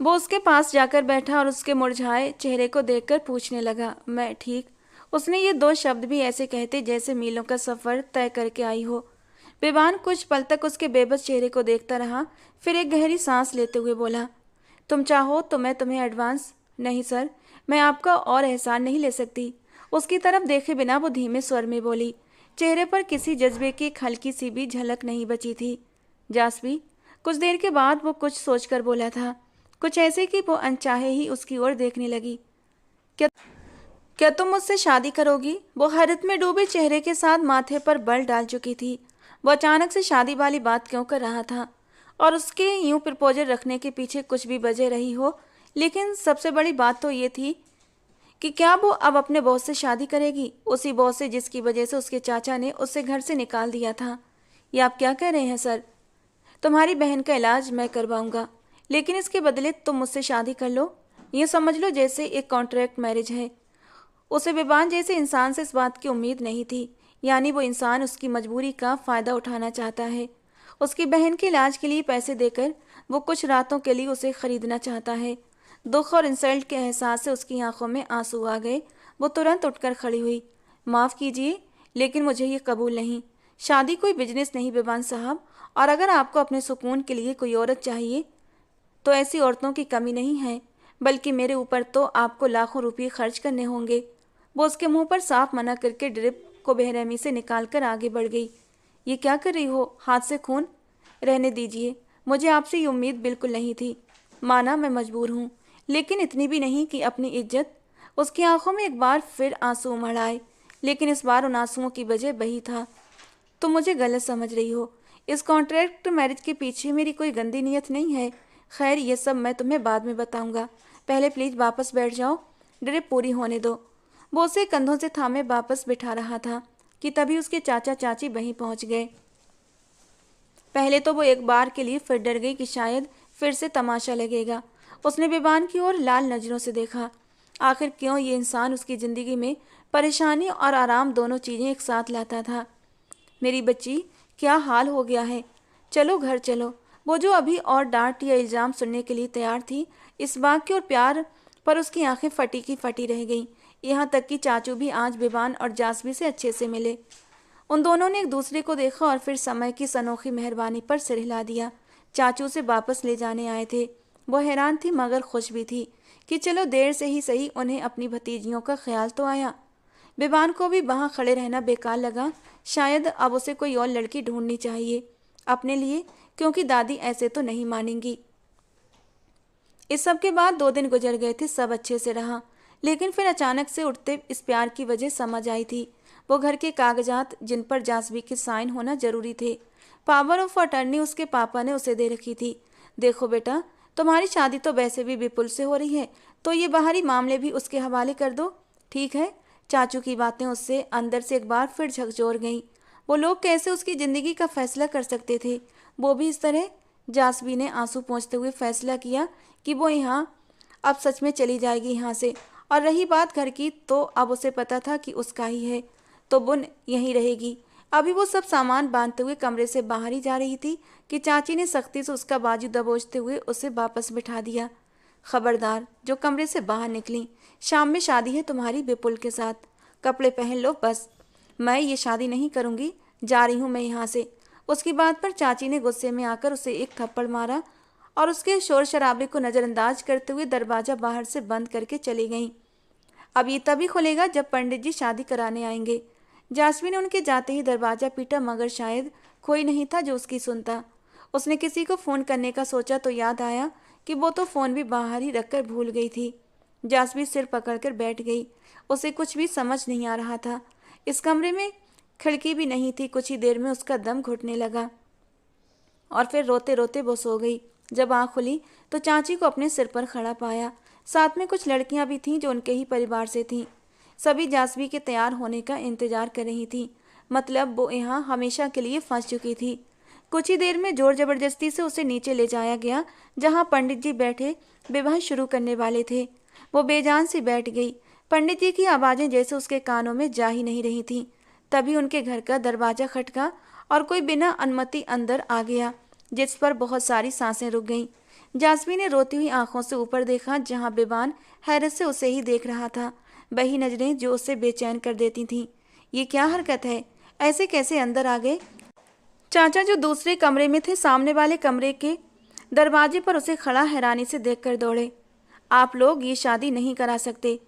वो उसके पास जाकर बैठा और उसके मुरझाए चेहरे को देखकर पूछने लगा। मैं ठीक। उसने ये 2 शब्द भी ऐसे कहते जैसे मीलों का सफ़र तय करके आई हो। बेबान कुछ पल तक उसके बेबस चेहरे को देखता रहा, फिर एक गहरी सांस लेते हुए बोला, तुम चाहो तो मैं तुम्हें एडवांस। नहीं सर, मैं आपका और एहसान नहीं ले सकती। उसकी तरफ देखे बिना वो धीमे स्वर में बोली। चेहरे पर किसी जज्बे की एक हल्की सी भी झलक नहीं बची थी। जासवी। कुछ देर के बाद वो कुछ सोचकर बोला था, कुछ ऐसे कि वो अनचाहे ही उसकी ओर देखने लगी। क्या क्या तुम मुझसे शादी करोगी? वो हैरत में डूबे चेहरे के साथ माथे पर बल डाल चुकी थी। वो अचानक से शादी वाली बात क्यों कर रहा था, और उसके यूं प्रपोजल रखने के पीछे कुछ भी वजह रही हो, लेकिन सबसे बड़ी बात तो ये थी कि क्या वो अब अपने बॉस से शादी करेगी, उसी बॉस से जिसकी वजह से उसके चाचा ने उसे घर से निकाल दिया था। ये आप क्या कह रहे हैं सर? तुम्हारी बहन का इलाज मैं करवाऊंगा, लेकिन इसके बदले तुम मुझसे शादी कर लो। ये समझ लो जैसे एक कॉन्ट्रैक्ट मैरिज है। उसे बेबान जैसे इंसान से इस बात की उम्मीद नहीं थी, यानी वो इंसान उसकी मजबूरी का फ़ायदा उठाना चाहता है। उसकी बहन के इलाज के लिए पैसे देकर वो कुछ रातों के लिए उसे खरीदना चाहता है। दुख और इंसल्ट के एहसास से उसकी आंखों में आंसू आ गए। वो तुरंत उठकर खड़ी हुई। माफ़ कीजिए, लेकिन मुझे ये कबूल नहीं। शादी कोई बिजनेस नहीं बेबान साहब, और अगर आपको अपने सुकून के लिए कोई औरत चाहिए तो ऐसी औरतों की कमी नहीं है, बल्कि मेरे ऊपर तो आपको लाखों रुपये खर्च करने होंगे। वो उसके मुंह पर साफ मना करके ड्रिप को बेरहमी से निकालकर आगे बढ़ गई। ये क्या कर रही हो? हाथ से खून। रहने दीजिए, मुझे आपसे ये उम्मीद बिल्कुल नहीं थी। माना मैं मजबूर हूँ, लेकिन इतनी भी नहीं कि अपनी इज्जत। उसकी आंखों में एक बार फिर आंसू उमड़ आए, लेकिन इस बार उन आंसुओं की वजह वही था। तुम मुझे गलत समझ रही हो। इस कॉन्ट्रैक्ट मैरिज के पीछे मेरी कोई गंदी नीयत नहीं है। खैर, ये सब मैं तुम्हें बाद में बताऊंगा। पहले प्लीज वापस बैठ जाओ, ड्रिप पूरी होने दो। वो उसे कंधों से थामे वापस बिठा रहा था कि तभी उसके चाचा चाची वहीं पहुंच गए। पहले तो वो एक बार के लिए फिर डर गई कि शायद फिर से तमाशा लगेगा। उसने बेबान की ओर लाल नजरों से देखा। आखिर क्यों ये इंसान उसकी जिंदगी में परेशानी और आराम दोनों चीजें एक साथ लाता था। मेरी बच्ची, क्या हाल हो गया है? चलो घर चलो। वो जो अभी और डांट या इल्ज़ाम सुनने के लिए तैयार थी, इस बात के और प्यार पर उसकी आंखें फटी की फटी रह गईं। यहाँ तक कि चाचू भी आज बेबान और जासवी से अच्छे से मिले। उन दोनों ने एक दूसरे को देखा और फिर समय की इस अनोखी मेहरबानी पर सिर हिला दिया। चाचू से वापस ले जाने आए थे। वो हैरान थी मगर खुश भी थी कि चलो देर से ही सही उन्हें अपनी भतीजियों का ख्याल तो आया। बेबान को भी वहाँ खड़े रहना बेकार लगा। शायद अब उसे कोई और लड़की ढूंढनी चाहिए अपने लिए, क्योंकि दादी ऐसे तो नहीं मानेंगी। इस सब के बाद 2 दिन गुजर गए थे। सब अच्छे से रहा, लेकिन फिर अचानक से उठते इस प्यार की वजह समझ आई थी। वो घर के कागजात जिन पर जासवी के साइन होना जरूरी थे, पावर ऑफ अटर्नी उसके पापा ने उसे दे रखी थी। देखो बेटा, तुम्हारी शादी तो वैसे भी विपुल से हो रही है, तो ये बाहरी मामले भी उसके हवाले कर दो, ठीक है? चाचू की बातें उससे अंदर से एक बार फिर झकझोर गईं। वो लोग कैसे उसकी ज़िंदगी का फैसला कर सकते थे, वो भी इस तरह? जासवी ने आंसू पोंछते हुए फैसला किया कि वो यहाँ अब सच में चली जाएगी यहाँ से। और रही बात घर की, तो अब उसे पता था कि उसका ही है, तो वो यहीं रहेगी। अभी वो सब सामान बांधते हुए कमरे से बाहर ही जा रही थी कि चाची ने सख्ती से उसका बाजू दबोचते हुए उसे वापस बिठा दिया। खबरदार, जो कमरे से बाहर निकली। शाम में शादी है तुम्हारी विपुल के साथ, कपड़े पहन लो बस। मैं ये शादी नहीं करूँगी, जा रही हूँ मैं यहाँ से। उसकी बात पर चाची ने गुस्से में आकर उसे एक थप्पड़ मारा और उसके शोर शराबे को नज़रअंदाज करते हुए दरवाज़ा बाहर से बंद करके चली गईं। अब ये तभी खुलेगा जब पंडित जी शादी कराने आएंगे। जासवी ने उनके जाते ही दरवाज़ा पीटा, मगर शायद कोई नहीं था जो उसकी सुनता। उसने किसी को फ़ोन करने का सोचा तो याद आया कि वो तो फ़ोन भी बाहर ही रखकर भूल गई थी। जासवी सिर पकड़कर बैठ गई। उसे कुछ भी समझ नहीं आ रहा था। इस कमरे में खिड़की भी नहीं थी। कुछ ही देर में उसका दम घुटने लगा और फिर रोते रोते वो सो गई। जब आँख खुली तो चाची को अपने सिर पर खड़ा पाया। साथ में कुछ लड़कियां भी थीं जो उनके ही परिवार से थीं। सभी जासवी के तैयार होने का इंतजार कर रही थीं। मतलब वो यहाँ हमेशा के लिए फंस चुकी थी। कुछ ही देर में जोर जबरदस्ती से उसे नीचे ले जाया गया, जहाँ पंडित जी बैठे विवाह शुरू करने वाले थे। वो बेजान सी बैठ गई। पंडित जी की आवाज़ें जैसे उसके कानों में जा ही नहीं रही थीं। तभी उनके घर का दरवाज़ा खटका और कोई बिना अनुमति अंदर आ गया, जिस पर बहुत सारी सांसें रुक गईं। जासवी ने रोती हुई आंखों से ऊपर देखा, जहां बेबान हैरत से उसे ही देख रहा था। वही नजरें जो उसे बेचैन कर देती थीं। ये क्या हरकत है? ऐसे कैसे अंदर आ गए? चाचा जो दूसरे कमरे में थे, सामने वाले कमरे के दरवाजे पर उसे खड़ा हैरानी से देखकर दौड़े। आप लोग ये शादी नहीं करा सकते।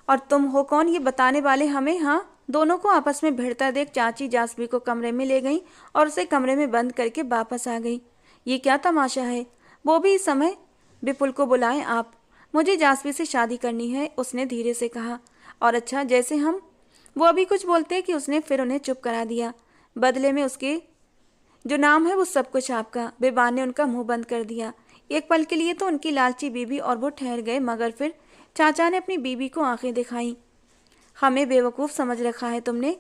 और तुम हो कौन ये बताने वाले हमें? हाँ। दोनों को आपस में भिड़ता देख चाची जासवी को कमरे में ले गई और उसे कमरे में बंद करके वापस आ गई। ये क्या तमाशा है? वो भी इस समय? विपुल को बुलाएं आप। मुझे जासवी से शादी करनी है, उसने धीरे से कहा। और अच्छा, जैसे हम। वो अभी कुछ बोलते कि उसने फिर उन्हें चुप करा दिया। बदले में उसके जो नाम है वो सब कुछ आपका। बेबान ने उनका मुंह बंद कर दिया। एक पल के लिए तो उनकी लालची बीबी और वो ठहर गए, मगर फिर चाचा ने अपनी बीबी को आंखें दिखाई। हमें बेवकूफ़ समझ रखा है तुमने।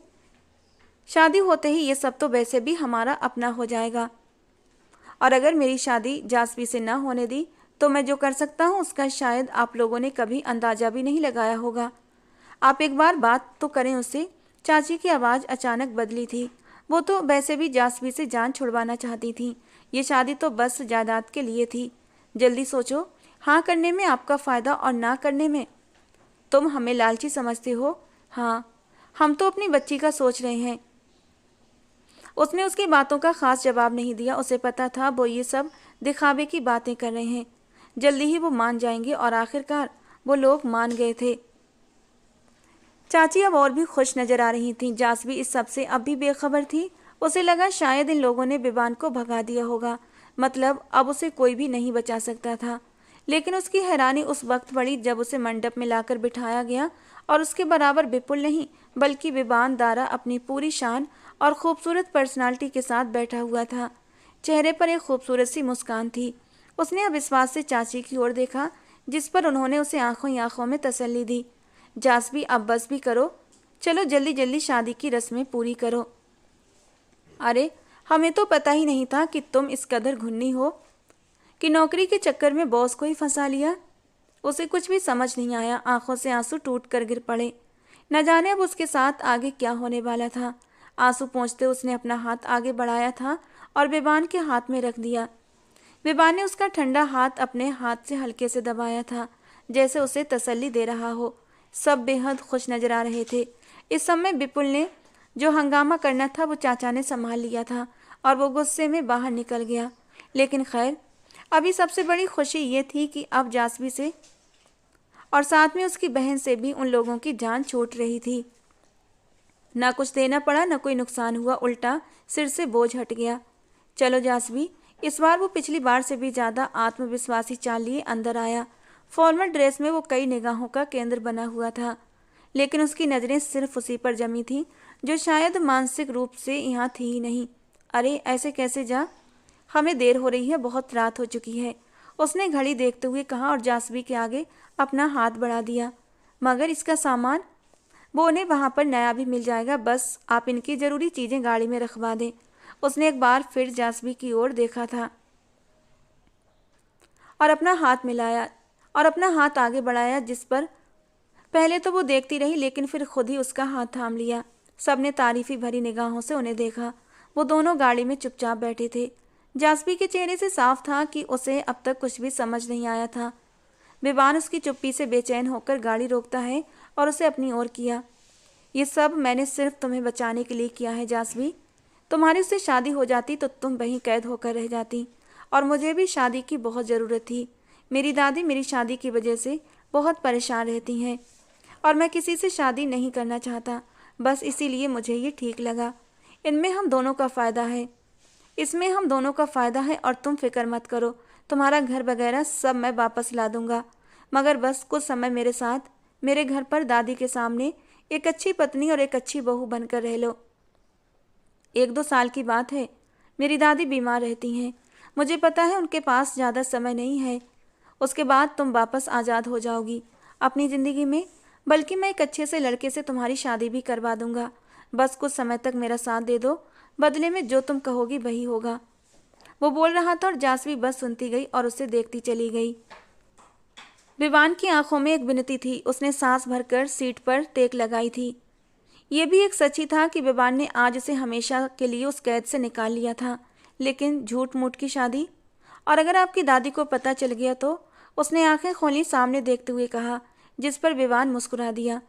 शादी होते ही ये सब तो वैसे भी हमारा अपना हो जाएगा, और अगर मेरी शादी जासवी से ना होने दी तो मैं जो कर सकता हूँ उसका शायद आप लोगों ने कभी अंदाजा भी नहीं लगाया होगा। आप एक बार बात तो करें उससे। चाची की आवाज़ अचानक बदली थी। वो तो वैसे भी जासवी से जान छुड़वाना चाहती थी। ये शादी तो बस जायदाद के लिए थी। जल्दी सोचो, हाँ करने में आपका फ़ायदा और ना करने में। तुम हमें लालची समझते हो? हाँ, हम तो अपनी बच्ची का सोच रहे हैं। उसने उसकी बातों का खास जवाब नहीं दिया। उसे पता था वो ये सब दिखावे की बातें कर रहे हैं। जल्दी ही वो मान जाएंगे, और आखिरकार वो लोग मान गए थे। चाची अब और भी खुश नजर आ रही थीं। जासवी इस सब से अब भी बेखबर थी। उसे लगा शायद इन लोगों ने विवान को भगा दिया होगा, मतलब अब उसे कोई भी नहीं बचा सकता था। लेकिन उसकी हैरानी उस वक्त बढ़ी जब उसे मंडप में लाकर बिठाया गया और उसके बराबर विपुल नहीं बल्कि विवान दारा अपनी पूरी शान और खूबसूरत पर्सनालिटी के साथ बैठा हुआ था। चेहरे पर एक खूबसूरत सी मुस्कान थी। उसने अविश्वास से चाची की ओर देखा, जिस पर उन्होंने उसे आंखों ही आंखों में तसल्ली दी। जासवी, अब बस भी करो, चलो जल्दी जल्दी शादी की रस्में पूरी करो। अरे, हमें तो पता ही नहीं था कि तुम इस कदर घुन्नी हो, कि नौकरी के चक्कर में बॉस को ही फंसा लिया। उसे कुछ भी समझ नहीं आया। आंखों से आंसू टूट कर गिर पड़े। न जाने अब उसके साथ आगे क्या होने वाला था। आंसू पोंछते उसने अपना हाथ आगे बढ़ाया था और बेबान के हाथ में रख दिया। बेबान ने उसका ठंडा हाथ अपने हाथ से हल्के से दबाया था, जैसे उसे तसल्ली दे रहा हो। सब बेहद खुश नजर आ रहे थे। इस समय विपुल ने जो हंगामा करना था वो चाचा ने संभाल लिया था और वो गुस्से में बाहर निकल गया। लेकिन खैर, अभी सबसे बड़ी खुशी ये थी कि अब जासवी से और साथ में उसकी बहन से भी उन लोगों की जान छूट रही थी। ना कुछ देना पड़ा, ना कोई नुकसान हुआ, उल्टा सिर से बोझ हट गया। चलो जासवी। इस बार वो पिछली बार से भी ज़्यादा आत्मविश्वासी चाल लिए अंदर आया। फॉर्मल ड्रेस में वो कई निगाहों का केंद्र बना हुआ था, लेकिन उसकी नज़रें सिर्फ उसी पर जमी थीं जो शायद मानसिक रूप से यहाँ थी ही नहीं। अरे, ऐसे कैसे जा? हमें देर हो रही है, बहुत रात हो चुकी है, उसने घड़ी देखते हुए कहा और जासवी के आगे अपना हाथ बढ़ा दिया। मगर इसका सामान? वो उन्हें वहाँ पर नया भी मिल जाएगा, बस आप इनकी ज़रूरी चीज़ें गाड़ी में रखवा दें। उसने एक बार फिर जासवी की ओर देखा था और अपना हाथ आगे बढ़ाया, जिस पर पहले तो वो देखती रही लेकिन फिर खुद ही उसका हाथ थाम लिया। सबने तारीफी भरी निगाहों से उन्हें देखा। वो दोनों गाड़ी में चुपचाप बैठे थे। जासवी के चेहरे से साफ था कि उसे अब तक कुछ भी समझ नहीं आया था। विवान उसकी चुप्पी से बेचैन होकर गाड़ी रोकता है और उसे अपनी ओर किया। ये सब मैंने सिर्फ तुम्हें बचाने के लिए किया है जासवी। तुम्हारी उससे शादी हो जाती तो तुम वहीं कैद होकर रह जाती, और मुझे भी शादी की बहुत ज़रूरत थी। मेरी दादी मेरी शादी की वजह से बहुत परेशान रहती हैं और मैं किसी से शादी नहीं करना चाहता, बस इसीलिए मुझे ये ठीक लगा। इनमें हम दोनों का फ़ायदा है इसमें हम दोनों का फ़ायदा है, और तुम फिक्र मत करो, तुम्हारा घर वगैरह सब मैं वापस ला दूंगा। मगर बस कुछ समय मेरे साथ मेरे घर पर दादी के सामने एक अच्छी पत्नी और एक अच्छी बहू बनकर रह लो। 1-2 साल की बात है। मेरी दादी बीमार रहती हैं। मुझे पता है उनके पास ज़्यादा समय नहीं है। उसके बाद तुम वापस आज़ाद हो जाओगी अपनी ज़िंदगी में, बल्कि मैं एक अच्छे से लड़के से तुम्हारी शादी भी करवा दूंगा। बस कुछ समय तक मेरा साथ दे दो, बदले में जो तुम कहोगी वही होगा। वो बोल रहा था और जासवी बस सुनती गई और उसे देखती चली गई। विवान की आंखों में एक विनती थी। उसने सांस भरकर सीट पर टेक लगाई थी। ये भी एक सच ही था कि विवान ने आज उसे हमेशा के लिए उस कैद से निकाल लिया था, लेकिन झूठ मूठ की शादी, और अगर आपकी दादी को पता चल गया तो? उसने आंखें खोली, सामने देखते हुए कहा, जिस पर विवान मुस्कुरा दिया।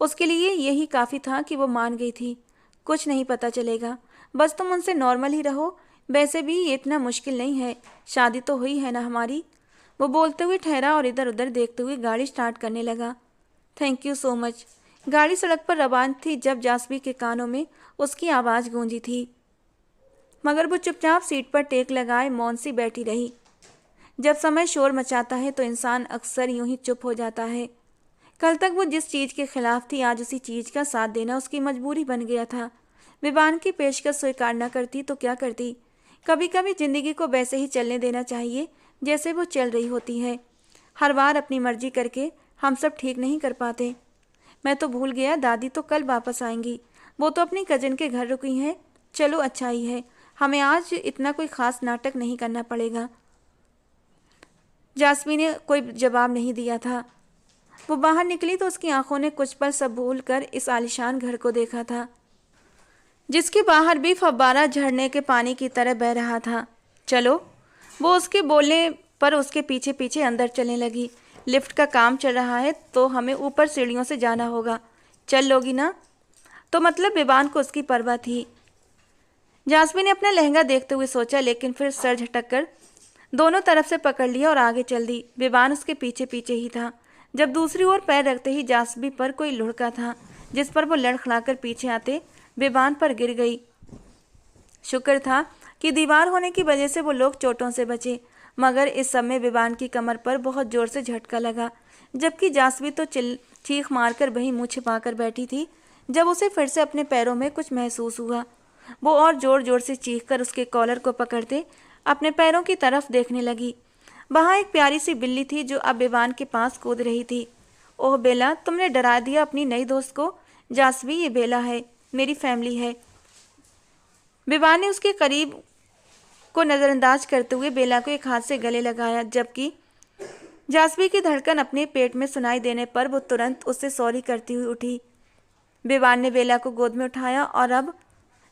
उसके लिए यही काफ़ी था कि वो मान गई थी। कुछ नहीं पता चलेगा, बस तुम उनसे नॉर्मल ही रहो। वैसे भी ये इतना मुश्किल नहीं है, शादी तो हुई है ना हमारी। वो बोलते हुए ठहरा और इधर उधर देखते हुए गाड़ी स्टार्ट करने लगा। Thank you so much. गाड़ी सड़क पर रवाना थी जब जासवी के कानों में उसकी आवाज़ गूंजी थी, मगर वो चुपचाप सीट पर टेक लगाए मौन सी बैठी रही। जब समय शोर मचाता है तो इंसान अक्सर यूं ही चुप हो जाता है। कल तक वो जिस चीज़ के खिलाफ थी, आज उसी चीज़ का साथ देना उसकी मजबूरी बन गया था। विवान की पेशकश स्वीकार न करती तो क्या करती? कभी कभी जिंदगी को वैसे ही चलने देना चाहिए जैसे वो चल रही होती है। हर बार अपनी मर्जी करके हम सब ठीक नहीं कर पाते। मैं तो भूल गया, दादी तो कल वापस आएंगी। वो तो अपनी कजन के घर रुकी हैं। चलो अच्छा ही है, हमें आज इतना कोई खास नाटक नहीं करना पड़ेगा। जासमी ने कोई जवाब नहीं दिया था। वो बाहर निकली तो उसकी आंखों ने कुछ पल सब भूल कर इस आलीशान घर को देखा था, जिसके बाहर भी फव्वारा झरने के पानी की तरह बह रहा था। चलो, वो उसके बोलने पर उसके पीछे पीछे अंदर चलने लगी। लिफ्ट का काम चल रहा है तो हमें ऊपर सीढ़ियों से जाना होगा। चल लोगी ना? तो मतलब विवान को उसकी परवाह थी। जासमी ने अपना लहंगा देखते हुए सोचा, लेकिन फिर सर झटक कर दोनों तरफ से पकड़ लिया और आगे चल दी। विवान उसके पीछे पीछे ही था। जब दूसरी ओर पैर रखते ही जासमी पर कोई लुढ़का था, जिस पर वो लड़खड़ाकर पीछे आते विवान पर गिर गई। शुक्र था कि दीवार होने की वजह से वो लोग चोटों से बचे, मगर इस समय विवान की कमर पर बहुत जोर से झटका लगा, जबकि जासवी तो चीख मारकर वहीं मुँह छिपाकर बैठी थी। जब उसे फिर से अपने पैरों में कुछ महसूस हुआ, वो और जोर जोर से चीखकर उसके कॉलर को पकड़ते अपने पैरों की तरफ देखने लगी। वहाँ एक प्यारी सी बिल्ली थी जो अब विवान के पास कूद रही थी। ओह बेला, तुमने डरा दिया अपनी नई दोस्त को। जासवी, ये बेला है, मेरी फैमिली है। विवान ने उसके करीब को नज़रअंदाज करते हुए बेला को एक हाथ से गले लगाया, जबकि जासवी की धड़कन अपने पेट में सुनाई देने पर वो तुरंत उससे सॉरी करती हुई उठी। विवान ने बेला को गोद में उठाया और अब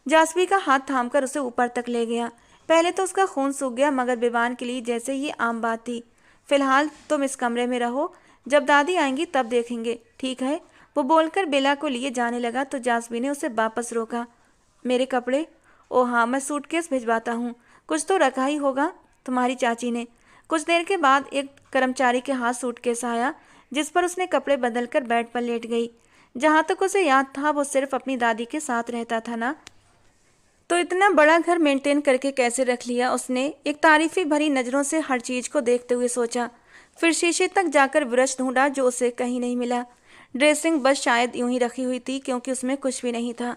जासवी का हाथ थामकर उसे ऊपर तक ले गया। पहले तो उसका खून सूख गया, मगर विवान के लिए जैसे ये आम बात थी। फिलहाल तुम इस कमरे में रहो, जब दादी आएंगी तब देखेंगे, ठीक है? वो बोलकर बेला को लिए जाने लगा तो जासवी ने उसे वापस रोका। मेरे कपड़े? ओ हाँ, मैं सूटकेस भिजवाता हूँ। कुछ तो रखा ही होगा तुम्हारी चाची ने। कुछ देर के बाद एक कर्मचारी के हाथ सूटकेस आया, जिस पर उसने कपड़े बदलकर बेड पर लेट गई। जहाँ तक उसे याद था वो सिर्फ अपनी दादी के साथ रहता था ना, तो इतना बड़ा घर मेंटेन करके कैसे रख लिया उसने? एक तारीफी भरी नज़रों से हर चीज़ को देखते हुए सोचा। फिर शीशे तक जाकर ब्रश ढूंढा, जो उसे कहीं नहीं मिला। ड्रेसिंग बस शायद यूं ही रखी हुई थी, क्योंकि उसमें कुछ भी नहीं था।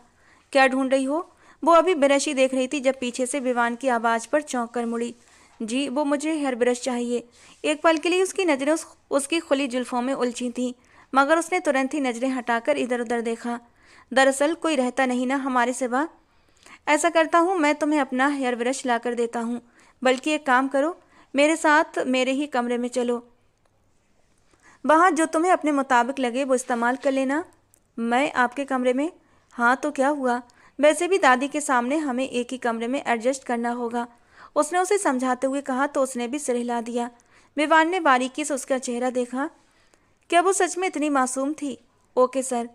क्या ढूंढ रही हो? वो अभी ब्रश ही देख रही थी जब पीछे से विवान की आवाज़ पर चौंक कर मुड़ी। जी, वो मुझे हेयर ब्रश चाहिए। एक पल के लिए उसकी नज़रें उसकी खुली जुल्फों में उलझी थीं, मगर उसने तुरंत ही नज़रें हटाकर इधर उधर देखा। दरअसल कोई रहता नहीं ना हमारे सिवा। ऐसा करता हूँ, मैं तुम्हें अपना हेयर ब्रश ला कर देता हूँ। बल्कि एक काम करो, मेरे साथ मेरे ही कमरे में चलो। वहाँ जो तुम्हें अपने मुताबिक लगे वो इस्तेमाल कर लेना। मैं आपके कमरे में? हाँ तो क्या हुआ? वैसे भी दादी के सामने हमें एक ही कमरे में एडजस्ट करना होगा, उसने उसे समझाते हुए कहा तो उसने भी सिर हिला दिया। विवान ने बारीकी से उसका चेहरा देखा। क्या वो सच में इतनी मासूम थी? Okay sir.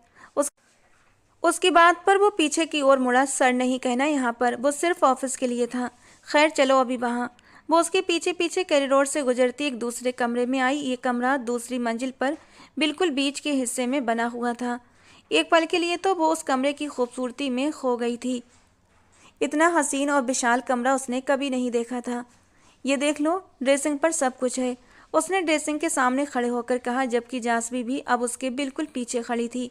उसकी बात पर वो पीछे की ओर मुड़ा। सर नहीं कहना यहाँ पर, वो सिर्फ ऑफिस के लिए था। खैर चलो अभी वहाँ। वो उसके पीछे पीछे कॉरिडोर से गुजरती एक दूसरे कमरे में आई। ये कमरा दूसरी मंजिल पर बिल्कुल बीच के हिस्से में बना हुआ था। एक पल के लिए तो वो उस कमरे की खूबसूरती में खो गई थी। इतना हसीन और विशाल कमरा उसने कभी नहीं देखा था। ये देख लो, ड्रेसिंग पर सब कुछ है, उसने ड्रेसिंग के सामने खड़े होकर कहा, जबकि जासवी भी अब उसके बिल्कुल पीछे खड़ी थी।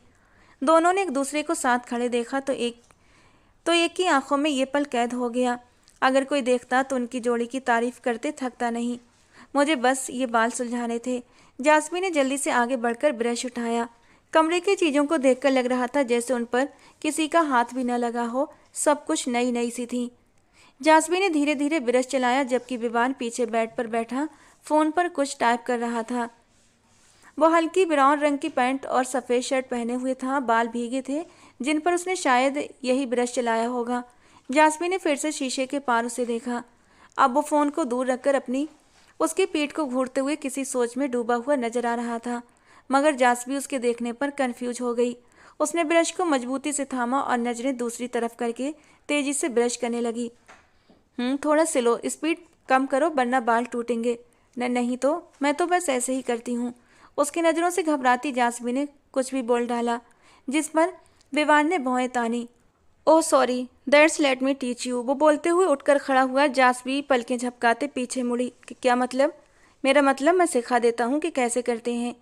दोनों ने एक दूसरे को साथ खड़े देखा तो एक की आंखों में ये पल कैद हो गया। अगर कोई देखता तो उनकी जोड़ी की तारीफ करते थकता नहीं। मुझे बस ये बाल सुलझाने थे। जासमी ने जल्दी से आगे बढ़कर ब्रश उठाया। कमरे की चीज़ों को देखकर लग रहा था जैसे उन पर किसी का हाथ भी न लगा हो, सब कुछ नई नई सी थी। जासमी ने धीरे धीरे ब्रश चलाया, जबकि विवान पीछे बेड पर बैठा फ़ोन पर कुछ टाइप कर रहा था। वो हल्की ब्राउन रंग की पैंट और सफ़ेद शर्ट पहने हुए था। बाल भीगे थे, जिन पर उसने शायद यही ब्रश चलाया होगा। जासमी ने फिर से शीशे के पार उसे देखा। अब वो फ़ोन को दूर रखकर उसकी पीठ को घूरते हुए किसी सोच में डूबा हुआ नजर आ रहा था, मगर जासमी उसके देखने पर कंफ्यूज हो गई। उसने ब्रश को मजबूती से थामा और नजरें दूसरी तरफ करके तेजी से ब्रश करने लगी। थोड़ा स्लो, स्पीड कम करो वरना बाल टूटेंगे। नहीं तो मैं तो बस ऐसे ही करती हूँ, उसकी नज़रों से घबराती जासवी ने कुछ भी बोल डाला, जिस पर विवान ने भौहें तानी। Oh sorry, that's let me teach you. वो बोलते हुए उठकर खड़ा हुआ। जासवी पलकें झपकाते पीछे मुड़ी। क्या मतलब? मेरा मतलब मैं सिखा देता हूँ कि कैसे करते हैं।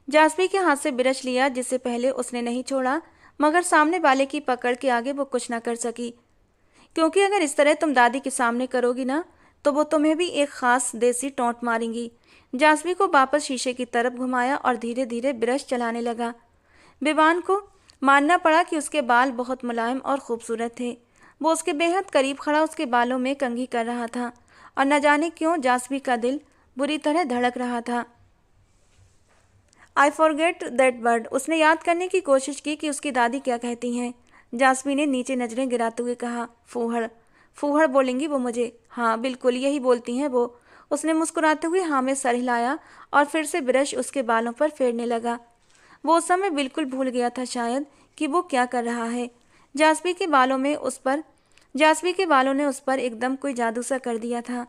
जासवी के हाथ से ब्रश लिया, जिससे पहले उसने नहीं छोड़ा, मगर सामने वाले की पकड़ के आगे वो कुछ ना कर सकी, क्योंकि अगर इस तरह तुम दादी के सामने करोगी ना, तो वो तुम्हें भी एक खास देसी टोंट मारेंगी। जासवी को वापस शीशे की तरफ घुमाया और धीरे धीरे ब्रश चलाने लगा। विवान को मानना पड़ा कि उसके बाल बहुत मुलायम और खूबसूरत थे। वो उसके बेहद करीब खड़ा उसके बालों में कंघी कर रहा था और न जाने क्यों जासवी का दिल बुरी तरह धड़क रहा था। I forget that word. उसने याद करने की कोशिश की कि उसकी दादी क्या कहती हैं। जासवी ने नीचे नजरें गिराते हुए कहा, फूहड़। फूहड़ बोलेंगी वो मुझे? हाँ बिल्कुल, यही बोलती हैं वो। उसने मुस्कुराते हुए हाँ में सर हिलाया और फिर से ब्रश उसके बालों पर फेरने लगा। वो उस समय बिल्कुल भूल गया था शायद कि वो क्या कर रहा है। जासवी के बालों ने उस पर एकदम कोई जादू सा कर दिया था।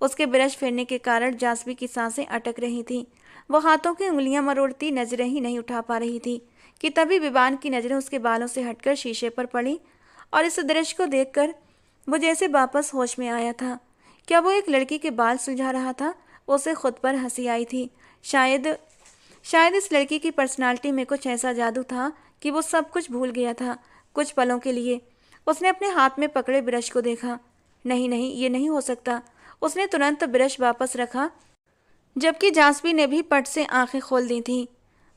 उसके ब्रश फेरने के कारण जासवी की सांसें अटक रही थीं। वो हाथों की उंगलियां मरोड़ती, नजरें ही नहीं उठा पा रही थी कि तभी विवान की नजरें उसके बालों से हटकर शीशे पर पड़ी और इस दृश्य को देखकर वो जैसे वापस होश में आया था। क्या वो एक लड़की के बाल सुलझा रहा था? उसे खुद पर हंसी आई थी। शायद शायद इस लड़की की पर्सनालिटी में कुछ ऐसा जादू था कि वो सब कुछ भूल गया था। कुछ पलों के लिए उसने अपने हाथ में पकड़े ब्रश को देखा। नहीं नहीं, ये नहीं हो सकता। उसने तुरंत ब्रश वापस रखा, जबकि जासवी ने भी पट से आंखें खोल दी थीं।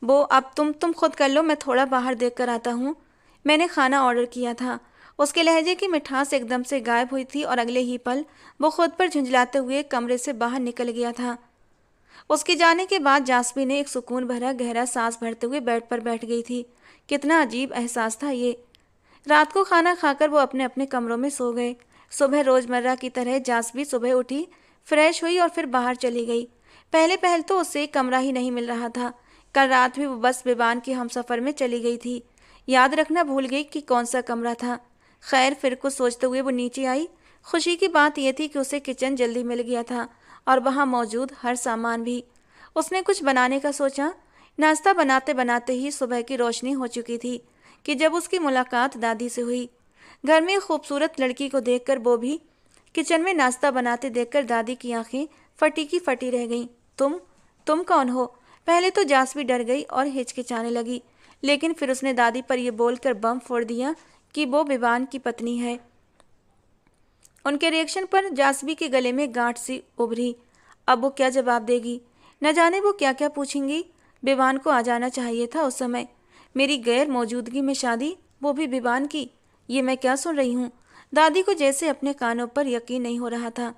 वो, अब तुम खुद कर लो, मैं थोड़ा बाहर देख कर आता हूँ। मैंने खाना ऑर्डर किया था। उसके लहजे की मिठास एकदम से गायब हुई थी और अगले ही पल वो खुद पर झुंझलाते हुए कमरे से बाहर निकल गया था। उसके जाने के बाद जासवी ने एक सुकून भरा गहरा सांस भरते हुए बेड पर बैठ गई थी। कितना अजीब एहसास था ये। रात को खाना खाकर वो अपने अपने कमरों में सो गए। सुबह रोजमर्रा की तरह जासवी सुबह उठी, फ्रेश हुई और फिर बाहर चली गई। पहले पहल तो उसे कमरा ही नहीं मिल रहा था। कल रात भी वो बस विवान के हमसफर में चली गई थी। याद रखना भूल गई कि कौन सा कमरा था। खैर, फिर कुछ सोचते हुए वो नीचे आई। खुशी की बात यह थी कि उसे किचन जल्दी मिल गया था और वहाँ मौजूद हर सामान भी। उसने कुछ बनाने का सोचा। नाश्ता बनाते बनाते ही सुबह की रोशनी हो चुकी थी कि जब उसकी मुलाकात दादी से हुई। घर में एक खूबसूरत लड़की को देखकर वो भी किचन में नाश्ता बनाते देखकर दादी की आंखें फटी की फटी रह गईं। तुम कौन हो? पहले तो जासवी डर गई और हिचकिचाने लगी, लेकिन फिर उसने दादी पर यह बोलकर बम फोड़ दिया कि वो विवान की पत्नी है। उनके रिएक्शन पर जासवी के गले में गांठ सी उभरी। अब वो क्या जवाब देगी? न जाने वो क्या क्या पूछेंगी। विवान को आ जाना चाहिए था उस समय। मेरी गैर मौजूदगी में शादी, वो भी विवान की। ये मैं क्या सुन रही हूँ? दादी को जैसे अपने कानों पर यकीन नहीं हो रहा था।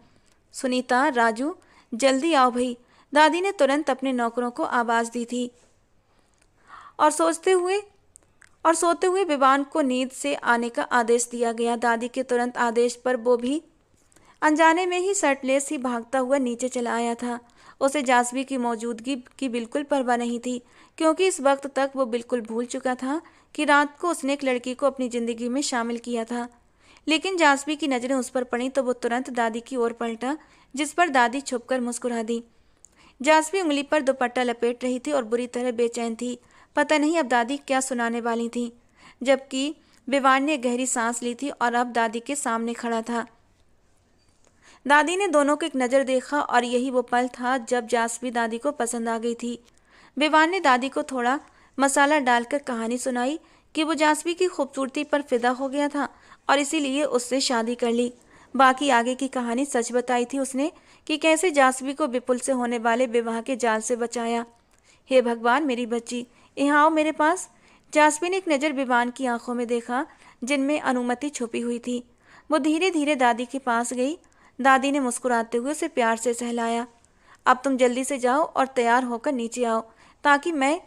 सुनीता, राजू, जल्दी आओ भाई। दादी ने तुरंत अपने नौकरों को आवाज दी थी और सोते हुए विवान को नींद से आने का आदेश दिया गया। दादी के तुरंत आदेश पर वो भी अनजाने में ही शर्टलेस ही भागता हुआ नीचे चला आया था। उसे जासवी की मौजूदगी की बिल्कुल परवाह नहीं थी, क्योंकि इस वक्त तक वो बिल्कुल भूल चुका था कि रात को उसने एक लड़की को अपनी जिंदगी में शामिल किया था। लेकिन जासवी की नज़रें उस पर पड़ी तो वो तुरंत दादी की ओर पलटा, जिस पर दादी छुपकर मुस्कुरा दी। जासवी उंगली पर दुपट्टा लपेट रही थी और बुरी तरह बेचैन थी। पता नहीं अब दादी क्या सुनाने वाली थी। जबकि विवान ने गहरी सांस ली थी और अब दादी के सामने खड़ा था। दादी ने दोनों को एक नज़र देखा और यही वो पल था जब जासवी दादी को पसंद आ गई थी। विवान ने दादी को थोड़ा मसाला डालकर कहानी सुनाई कि वो जासवी की खूबसूरती पर फिदा हो गया था और इसीलिए उससे शादी कर ली। बाकी आगे की कहानी सच बताई थी उसने कि कैसे जासवी को विपुल से होने वाले विवाह के जाल से बचाया। हे भगवान, मेरी बच्ची, यहाँ आओ मेरे पास। जासवी ने एक नज़र विवान की आंखों में देखा, जिनमें अनुमति छुपी हुई थी। वो धीरे धीरे दादी के पास गई। दादी ने मुस्कुराते हुए उसे प्यार से सहलाया। अब तुम जल्दी से जाओ और तैयार होकर नीचे आओ, ताकि मैं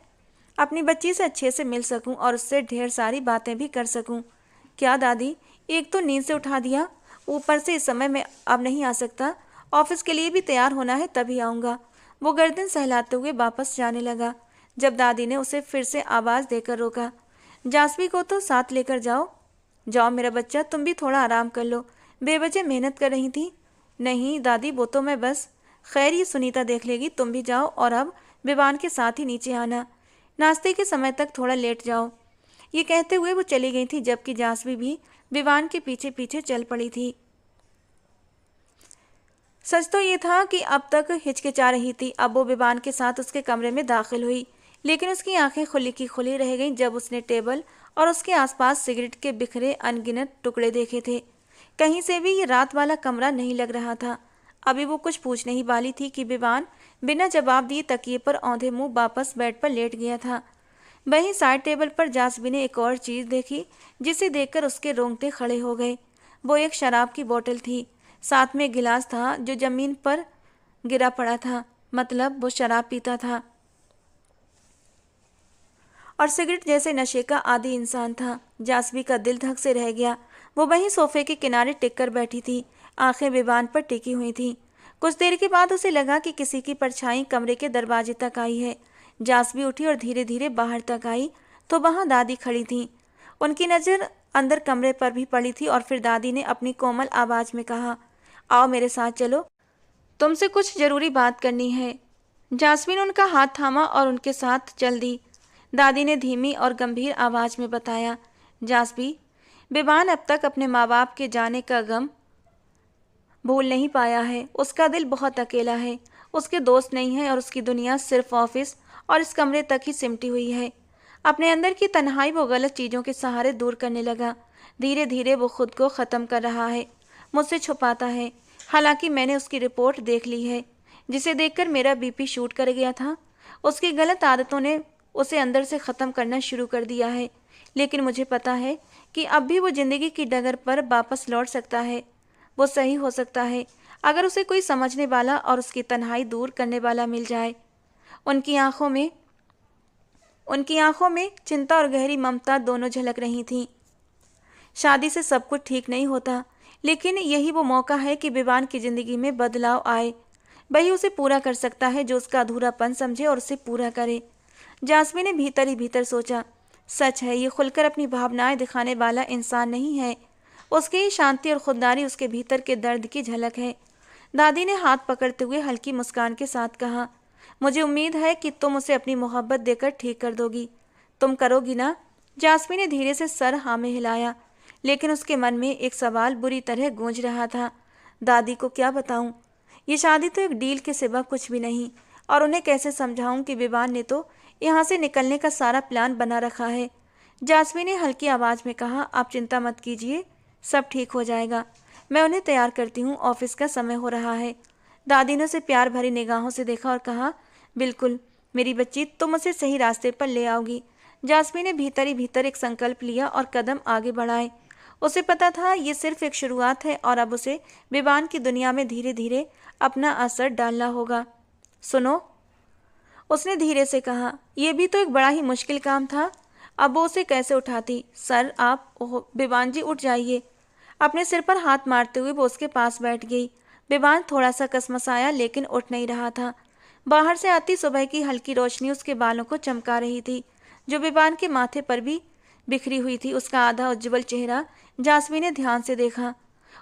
अपनी बच्ची से अच्छे से मिल सकूं और उससे ढेर सारी बातें भी कर सकूं। क्या दादी, एक तो नींद से उठा दिया, ऊपर से इस समय मैं अब नहीं आ सकता। ऑफिस के लिए भी तैयार होना है, तभी आऊँगा। वो गर्दन सहलाते हुए वापस जाने लगा, जब दादी ने उसे फिर से आवाज़ देकर रोका। जासवी को तो साथ लेकर जाओ। जाओ मेरा बच्चा, तुम भी थोड़ा आराम कर लो। बेवजह मेहनत कर रही थी। नहीं दादी, वो तो मैं बस। खैर, ये सुनीता देख लेगी, तुम भी जाओ और अब विवान के साथ ही नीचे आना। नाश्ते के समय तक थोड़ा लेट जाओ। ये कहते हुए वो चली गई थी, जबकि जासवी भी विवान के पीछे पीछे चल पड़ी थी। सच तो ये था कि अब तक हिचकिचा रही थी। अब वो विवान के साथ उसके कमरे में दाखिल हुई, लेकिन उसकी आंखें खुली की खुली रह गईं जब उसने टेबल और उसके आसपास सिगरेट के बिखरे अनगिनत टुकड़े देखे थे। कहीं से भी ये रात वाला कमरा नहीं लग रहा था। अभी वो कुछ पूछने ही वाली थी कि विवान बिना जवाब दिए तकिए पर औंधे मुंह वापस बेड पर लेट गया था। वहीं साइड टेबल पर जासबी ने एक और चीज देखी, जिसे देखकर उसके रोंगटे खड़े हो गए। वो एक शराब की बोतल थी, साथ में गिलास था जो जमीन पर गिरा पड़ा था। मतलब वो शराब पीता था और सिगरेट जैसे नशे का आदी इंसान था। जासबी का दिल धक से रह गया। वो वहीं सोफे के किनारे टिक कर बैठी थी, आंखें विवान पर टिकी हुई थीं। कुछ देर के बाद उसे लगा कि किसी की परछाई कमरे के दरवाजे तक आई है। जासबी उठी और धीरे धीरे बाहर तक आई तो वहां दादी खड़ी थीं। उनकी नज़र अंदर कमरे पर भी पड़ी थी और फिर दादी ने अपनी कोमल आवाज में कहा, आओ मेरे साथ चलो, तुमसे कुछ जरूरी बात करनी है। जासमी ने उनका हाथ थामा और उनके साथ चल दी। दादी ने धीमी और गंभीर आवाज में बताया, जासबी, विवान अब तक अपने माँ बाप के जाने का गम भूल नहीं पाया है। उसका दिल बहुत अकेला है। उसके दोस्त नहीं है और उसकी दुनिया सिर्फ ऑफिस और इस कमरे तक ही सिमटी हुई है। अपने अंदर की तन्हाई वो गलत चीज़ों के सहारे दूर करने लगा। धीरे धीरे वो खुद को ख़त्म कर रहा है, मुझसे छुपाता है। हालांकि मैंने उसकी रिपोर्ट देख ली है, जिसे देखकर मेरा बीपी शूट कर गया था। उसकी गलत आदतों ने उसे अंदर से ख़त्म करना शुरू कर दिया है, लेकिन मुझे पता है कि अब भी वो ज़िंदगी की डगर पर वापस लौट सकता है। वो सही हो सकता है अगर उसे कोई समझने वाला और उसकी तन्हाई दूर करने वाला मिल जाए। उनकी आंखों में चिंता और गहरी ममता दोनों झलक रही थीं। शादी से सब कुछ ठीक नहीं होता, लेकिन यही वो मौका है कि विवान की ज़िंदगी में बदलाव आए। वही उसे पूरा कर सकता है जो उसका अधूरापन समझे और उसे पूरा करे। जासमी ने भीतर ही भीतर सोचा, सच है, ये खुलकर अपनी भावनाएं दिखाने वाला इंसान नहीं है। उसकी ही शांति और खुददारी उसके भीतर के दर्द की झलक है। दादी ने हाथ पकड़ते हुए हल्की मुस्कान के साथ कहा, मुझे उम्मीद है कि तुम उसे अपनी मोहब्बत देकर ठीक कर दोगी। तुम करोगी ना? जासमी ने धीरे से सर हाँ में हिलाया, लेकिन उसके मन में एक सवाल बुरी तरह गूंज रहा था। दादी को क्या बताऊं? ये शादी तो एक डील के सिवा कुछ भी नहीं, और उन्हें कैसे समझाऊं कि विवान ने तो यहाँ से निकलने का सारा प्लान बना रखा है। जासमी ने हल्की आवाज़ में कहा, आप चिंता मत कीजिए, सब ठीक हो जाएगा। मैं उन्हें तैयार करती हूँ, ऑफिस का समय हो रहा है। दादी ने उसे प्यार भरी निगाहों से देखा और कहा, बिल्कुल मेरी बच्ची, तुम उसे सही रास्ते पर ले आओगी। जासमी ने भीतर ही भीतर एक संकल्प लिया और कदम आगे बढ़ाए। उसे पता था ये सिर्फ एक शुरुआत है और अब उसे विवान की दुनिया में धीरे धीरे अपना असर डालना होगा। सुनो, उसने धीरे से कहा, यह भी तो एक बड़ा ही मुश्किल काम था। अब वो उसे कैसे उठाती? सर आप, ओह विवान जी उठ जाइए। अपने सिर पर हाथ मारते हुए वो उसके पास बैठ गई। विवान थोड़ा सा कसमसाया, लेकिन उठ नहीं रहा था। बाहर से आती सुबह की हल्की रोशनी उसके बालों को चमका रही थी, जो विवान के माथे पर भी बिखरी हुई थी। उसका आधा उज्ज्वल चेहरा जासमी ने ध्यान से देखा।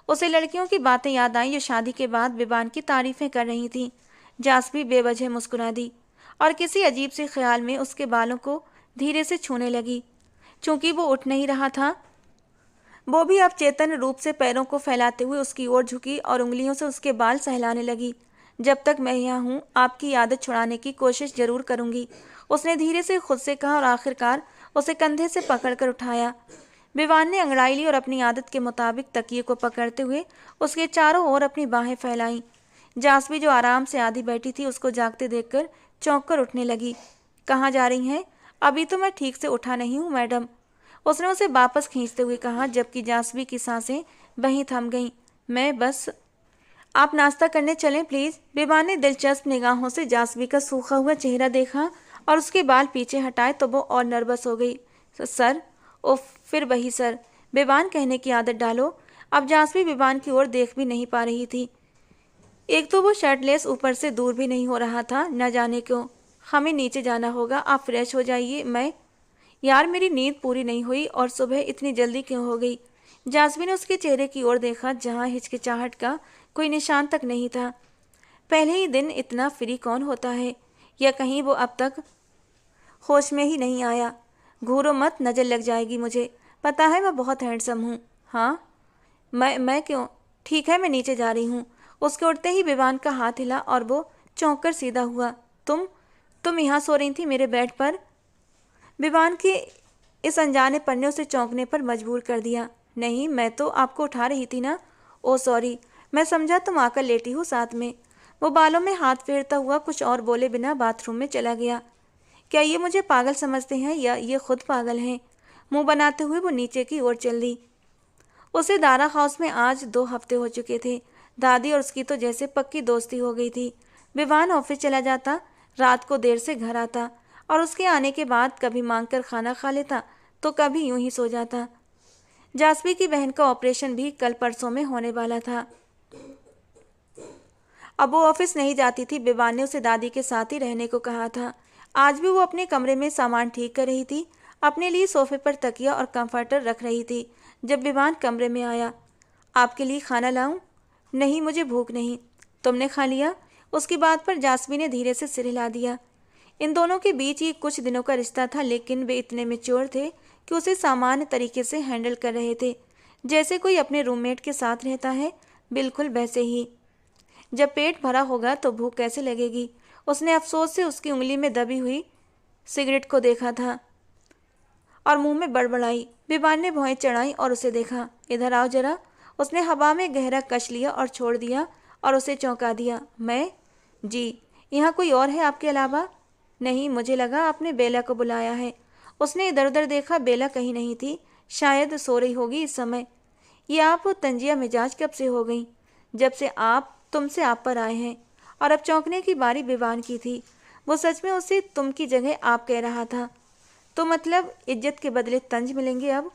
उसे लड़कियों की बातें याद आई जो शादी के बाद विवान की तारीफें कर रही थीं। जासमी बेवजह मुस्कुरा दी और किसी अजीब से ख्याल में उसके बालों को धीरे से छूने लगी। चूंकि वो उठ नहीं रहा था, वो भी अब चेतन रूप से पैरों को फैलाते हुए उसकी ओर झुकी और उंगलियों से उसके बाल सहलाने लगी। जब तक मैं यहाँ हूँ, आपकी आदत छुड़ाने की कोशिश जरूर करूँगी, उसने धीरे से खुद से कहा और आखिरकार उसे कंधे से पकड़कर उठाया। विवान ने अंगड़ाई ली और अपनी आदत के मुताबिक तकिए को पकड़ते हुए उसके चारों ओर अपनी बाहें फैलाईं। जासमी जो आराम से आधी बैठी थी, उसको जागते देखकर चौंक कर उठने लगी। कहाँ जा रही हैं? अभी तो मैं ठीक से उठा नहीं हूँ मैडम, उसने उसे वापस खींचते हुए कहा, जबकि जासमी की सांसें वहीं थम गईं। मैं बस, आप नाश्ता करने चलें प्लीज़। विवान ने दिलचस्प निगाहों से जासमी का सूखा हुआ चेहरा देखा और उसके बाल पीछे हटाए तो वो और नर्वस हो गई। सर, ओह फिर वही सर, विवान कहने की आदत डालो। अब जासमी विवान की ओर देख भी नहीं पा रही थी। एक तो वो शर्टलेस ऊपर से दूर भी नहीं हो रहा था, न जाने क्यों। हमें नीचे जाना होगा, आप फ्रेश हो जाइए। यार मेरी नींद पूरी नहीं हुई और सुबह इतनी जल्दी क्यों हो गई? जासमी ने उसके चेहरे की ओर देखा, जहाँ हिचकिचाहट का कोई निशान तक नहीं था। पहले ही दिन इतना फ्री कौन होता है? या कहीं वो अब तक होश में ही नहीं आया। घूरो मत, नज़र लग जाएगी मुझे। पता है मैं बहुत हैंडसम हूँ। हाँ, मैं क्यों? ठीक है, मैं नीचे जा रही हूँ। उसके उठते ही विवान का हाथ हिला और वो चौंक कर सीधा हुआ। तुम यहाँ सो रही थी मेरे बेड पर? विवान के इस अनजाने पन ने उसे चौंकने पर मजबूर कर दिया। नहीं, मैं तो आपको उठा रही थी ना। ओ सॉरी, मैं समझा तुम आकर लेटी हो साथ में। वो बालों में हाथ फेरता हुआ कुछ और बोले बिना बाथरूम में चला गया। क्या ये मुझे पागल समझते हैं या ये खुद पागल हैं? मुंह बनाते हुए वो नीचे की ओर चल दी। उसे दारा हाउस में आज 2 हफ्ते हो चुके थे। दादी और उसकी तो जैसे पक्की दोस्ती हो गई थी। विवान ऑफिस चला जाता, रात को देर से घर आता और उसके आने के बाद कभी मांगकर खाना खा लेता तो कभी यूं ही सो जाता। जासवी की बहन का ऑपरेशन भी कल परसों में होने वाला था। अब वो ऑफिस नहीं जाती थी। विवान ने उसे दादी के साथ ही रहने को कहा था। आज भी वो अपने कमरे में सामान ठीक कर रही थी। अपने लिए सोफे पर तकिया और कंफर्टर रख रही थी जब विवान कमरे में आया। आपके लिए खाना लाऊं? नहीं, मुझे भूख नहीं। तुमने खा लिया? उसकी बात पर जासवी ने धीरे से सिर हिला दिया। इन दोनों के बीच ये कुछ दिनों का रिश्ता था, लेकिन वे इतने मैच्योर थे कि उसे सामान्य तरीके से हैंडल कर रहे थे, जैसे कोई अपने रूममेट के साथ रहता है, बिल्कुल वैसे ही। जब पेट भरा होगा तो भूख कैसे लगेगी? उसने अफसोस से उसकी उंगली में दबी हुई सिगरेट को देखा था और मुंह में बड़बड़ाई। विवान ने भौहें चढ़ाई और उसे देखा। इधर आओ जरा। उसने हवा में गहरा कश लिया और छोड़ दिया और उसे चौंका दिया। मैं? जी। यहाँ कोई और है आपके अलावा? नहीं, मुझे लगा आपने बेला को बुलाया है। उसने इधर उधर देखा। बेला कहीं नहीं थी, शायद सो रही होगी इस समय। ये आप तंजिया मिजाज कब से हो गई? जब से तुमसे आप पर आए हैं। और अब चौंकने की बारी विवान की थी। वो सच में उसे तुम की जगह आप कह रहा था। तो मतलब इज्जत के बदले तंज मिलेंगे अब?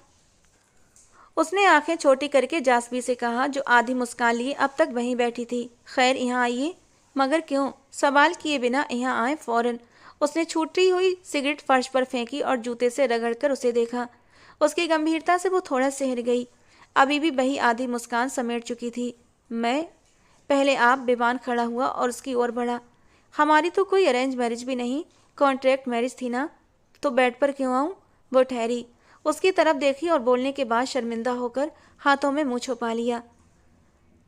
उसने आंखें छोटी करके जासवी से कहा, जो आधी मुस्कान लिए अब तक वहीं बैठी थी। खैर, यहाँ आइए। मगर क्यों? सवाल किए बिना यहाँ आए फौरन। उसने छूटी हुई सिगरेट फर्श पर फेंकी और जूते से रगड़कर उसे देखा। उसकी गंभीरता से वो थोड़ा सहर गई। अभी भी वही आधी मुस्कान समेट चुकी थी। मैं? पहले आप। विवान खड़ा हुआ और उसकी ओर बढ़ा। हमारी तो कोई अरेंज मैरिज भी नहीं, कॉन्ट्रैक्ट मैरिज थी ना। तो बेड पर क्यों आऊँ? वो ठहरी, उसकी तरफ देखी और बोलने के बाद शर्मिंदा होकर हाथों में मुंह छुपा लिया।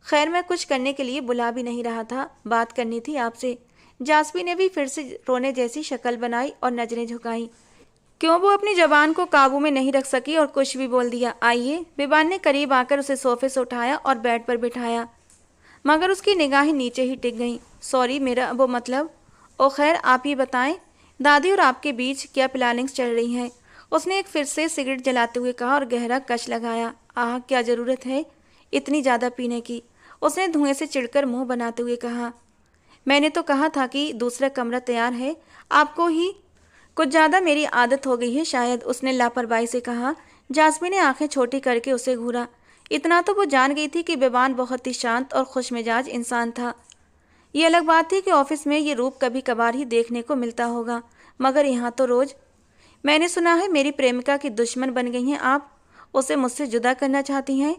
खैर, मैं कुछ करने के लिए बुला भी नहीं रहा था, बात करनी थी आपसे। जासवी ने भी फिर से रोने जैसी शक्ल बनाई और नजरें झुकाई। क्यों वो अपनी जबान को काबू में नहीं रख सकी और कुछ भी बोल दिया। आइए। विवान ने करीब आकर उसे सोफे से उठाया और बेड पर बिठाया, मगर उसकी निगाहें नीचे ही टिक गईं। सॉरी, मेरा वो मतलब। ओ खैर, आप ही बताएं, दादी और आपके बीच क्या प्लानिंग्स चल रही हैं? उसने एक फिर से सिगरेट जलाते हुए कहा और गहरा कश लगाया। आह, क्या ज़रूरत है इतनी ज़्यादा पीने की? उसने धुएं से चिढ़कर मुंह बनाते हुए कहा। मैंने तो कहा था कि दूसरा कमरा तैयार है। आपको ही कुछ ज़्यादा मेरी आदत हो गई है शायद, उसने लापरवाही से कहा। जासमी ने आंखें छोटी करके उसे घूरा। इतना तो वो जान गई थी कि विवान बहुत ही शांत और खुशमिजाज इंसान था। ये अलग बात थी कि ऑफिस में ये रूप कभी कभार ही देखने को मिलता होगा, मगर यहाँ तो रोज। मैंने सुना है मेरी प्रेमिका की दुश्मन बन गई हैं आप। उसे मुझसे जुदा करना चाहती हैं?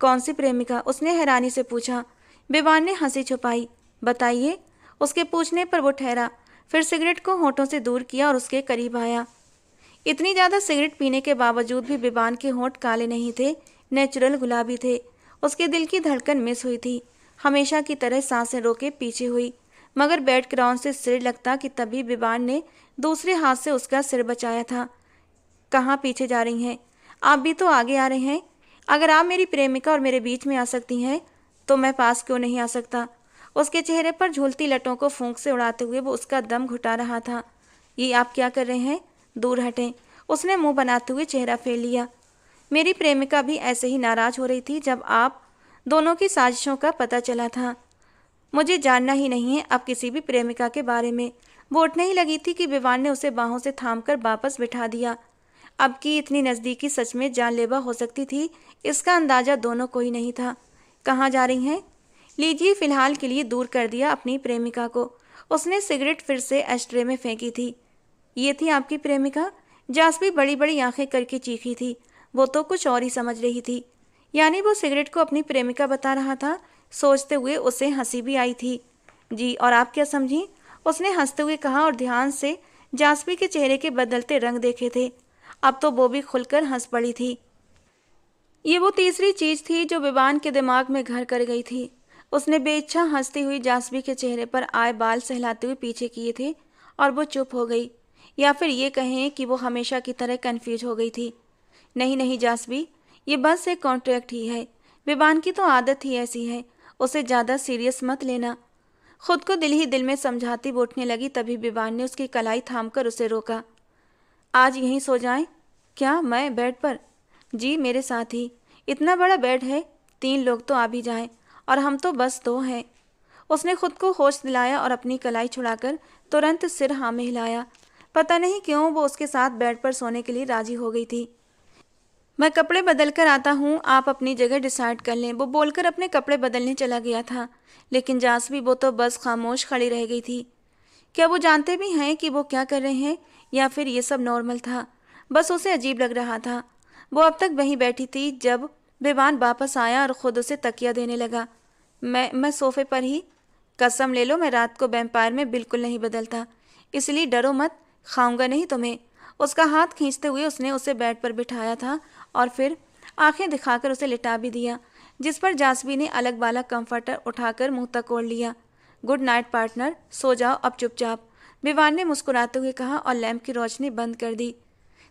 कौन सी प्रेमिका? उसने हैरानी से पूछा। विवान ने हंसी छुपाई। बताइए। उसके पूछने पर वो ठहरा, फिर सिगरेट को होठों से दूर किया और उसके करीब आया। इतनी ज़्यादा सिगरेट पीने के बावजूद भी विवान के होंठ काले नहीं थे, नेचुरल गुलाबी थे। उसके दिल की धड़कन मिस हुई थी, हमेशा की तरह सांसें रोके पीछे हुई। मगर बैकग्राउंड से सिर लगता कि तभी विवान ने दूसरे हाथ से उसका सिर बचाया था। कहाँ पीछे जा रही हैं? आप भी तो आगे आ रहे हैं। अगर आप मेरी प्रेमिका और मेरे बीच में आ सकती हैं तो मैं पास क्यों नहीं आ सकता? उसके चेहरे पर झूलती लटों को फूंक से उड़ाते हुए वो उसका दम घुटा रहा था। ये आप क्या कर रहे हैं? दूर हटें। उसने मुंह बनाते हुए चेहरा फेर लिया। मेरी प्रेमिका भी ऐसे ही नाराज हो रही थी जब आप दोनों की साजिशों का पता चला था। मुझे जानना ही नहीं है अब किसी भी प्रेमिका के बारे में। वो उठने ही लगी थी कि विवान ने उसे बाहों से थामकर वापस बिठा दिया। अब की इतनी नज़दीकी सच में जानलेवा हो सकती थी, इसका अंदाजा दोनों को ही नहीं था। कहाँ जा रही हैं? लीजिए, फिलहाल के लिए दूर कर दिया अपनी प्रेमिका को। उसने सिगरेट फिर से एस्ट्रे में फेंकी थी। ये थी आपकी प्रेमिका? जासवी बड़ी बड़ी आंखें करके चीखी थी। वो तो कुछ और ही समझ रही थी, यानी वो सिगरेट को अपनी प्रेमिका बता रहा था। सोचते हुए उसे हंसी भी आई थी। जी, और आप क्या समझी? उसने हंसते हुए कहा और ध्यान से जासवी के चेहरे के बदलते रंग देखे थे। अब तो वो भी खुलकर हंस पड़ी थी। ये वो तीसरी चीज थी जो विवान के दिमाग में घर कर गई थी। उसने बेइच्छा हंसती हुई जासवी के चेहरे पर आए बाल सहलाते हुए पीछे किए थे और वो चुप हो गई, या फिर ये कहें कि वो हमेशा की तरह कंफ्यूज हो गई थी। नहीं नहीं जासवी, ये बस एक कॉन्ट्रैक्ट ही है। विवान की तो आदत ही ऐसी है, उसे ज़्यादा सीरियस मत लेना। खुद को दिल ही दिल में समझाती वो उठने लगी, तभी विवान ने उसकी कलाई थामकर उसे रोका। आज यहीं सो जाएं? क्या मैं बेड पर? जी मेरे साथ ही। इतना बड़ा बेड है, 3 लोग तो आ भी जाएं, और हम तो बस 2 हैं। उसने खुद को होश दिलाया और अपनी कलाई छुड़ाकर तुरंत सिर हाँ में हिलाया। पता नहीं क्यों वो उसके साथ बेड पर सोने के लिए राजी हो गई थी। मैं कपड़े बदल कर आता हूँ, आप अपनी जगह डिसाइड कर लें। वो बोलकर अपने कपड़े बदलने चला गया था, लेकिन जासवी वो तो बस खामोश खड़ी रह गई थी। क्या वो जानते भी हैं कि वो क्या कर रहे हैं, या फिर ये सब नॉर्मल था? बस उसे अजीब लग रहा था। वो अब तक वहीं बैठी थी जब विवान वापस आया और खुद उसे तकिया देने लगा। मैं सोफे पर ही। कसम ले लो मैं रात को वैम्पायर में बिल्कुल नहीं बदलता, इसलिए डरो मत, खाऊंगा नहीं तुम्हें। उसका हाथ खींचते हुए उसने उसे बेड पर बिठाया था और फिर आंखें दिखाकर उसे लिटा भी दिया, जिस पर जासवी ने अलग वाला कंफर्टर उठाकर मुंह तक ओढ़ लिया। गुड नाइट पार्टनर, सो जाओ अब चुपचाप, विवान ने मुस्कुराते हुए कहा और लैंप की रोशनी बंद कर दी।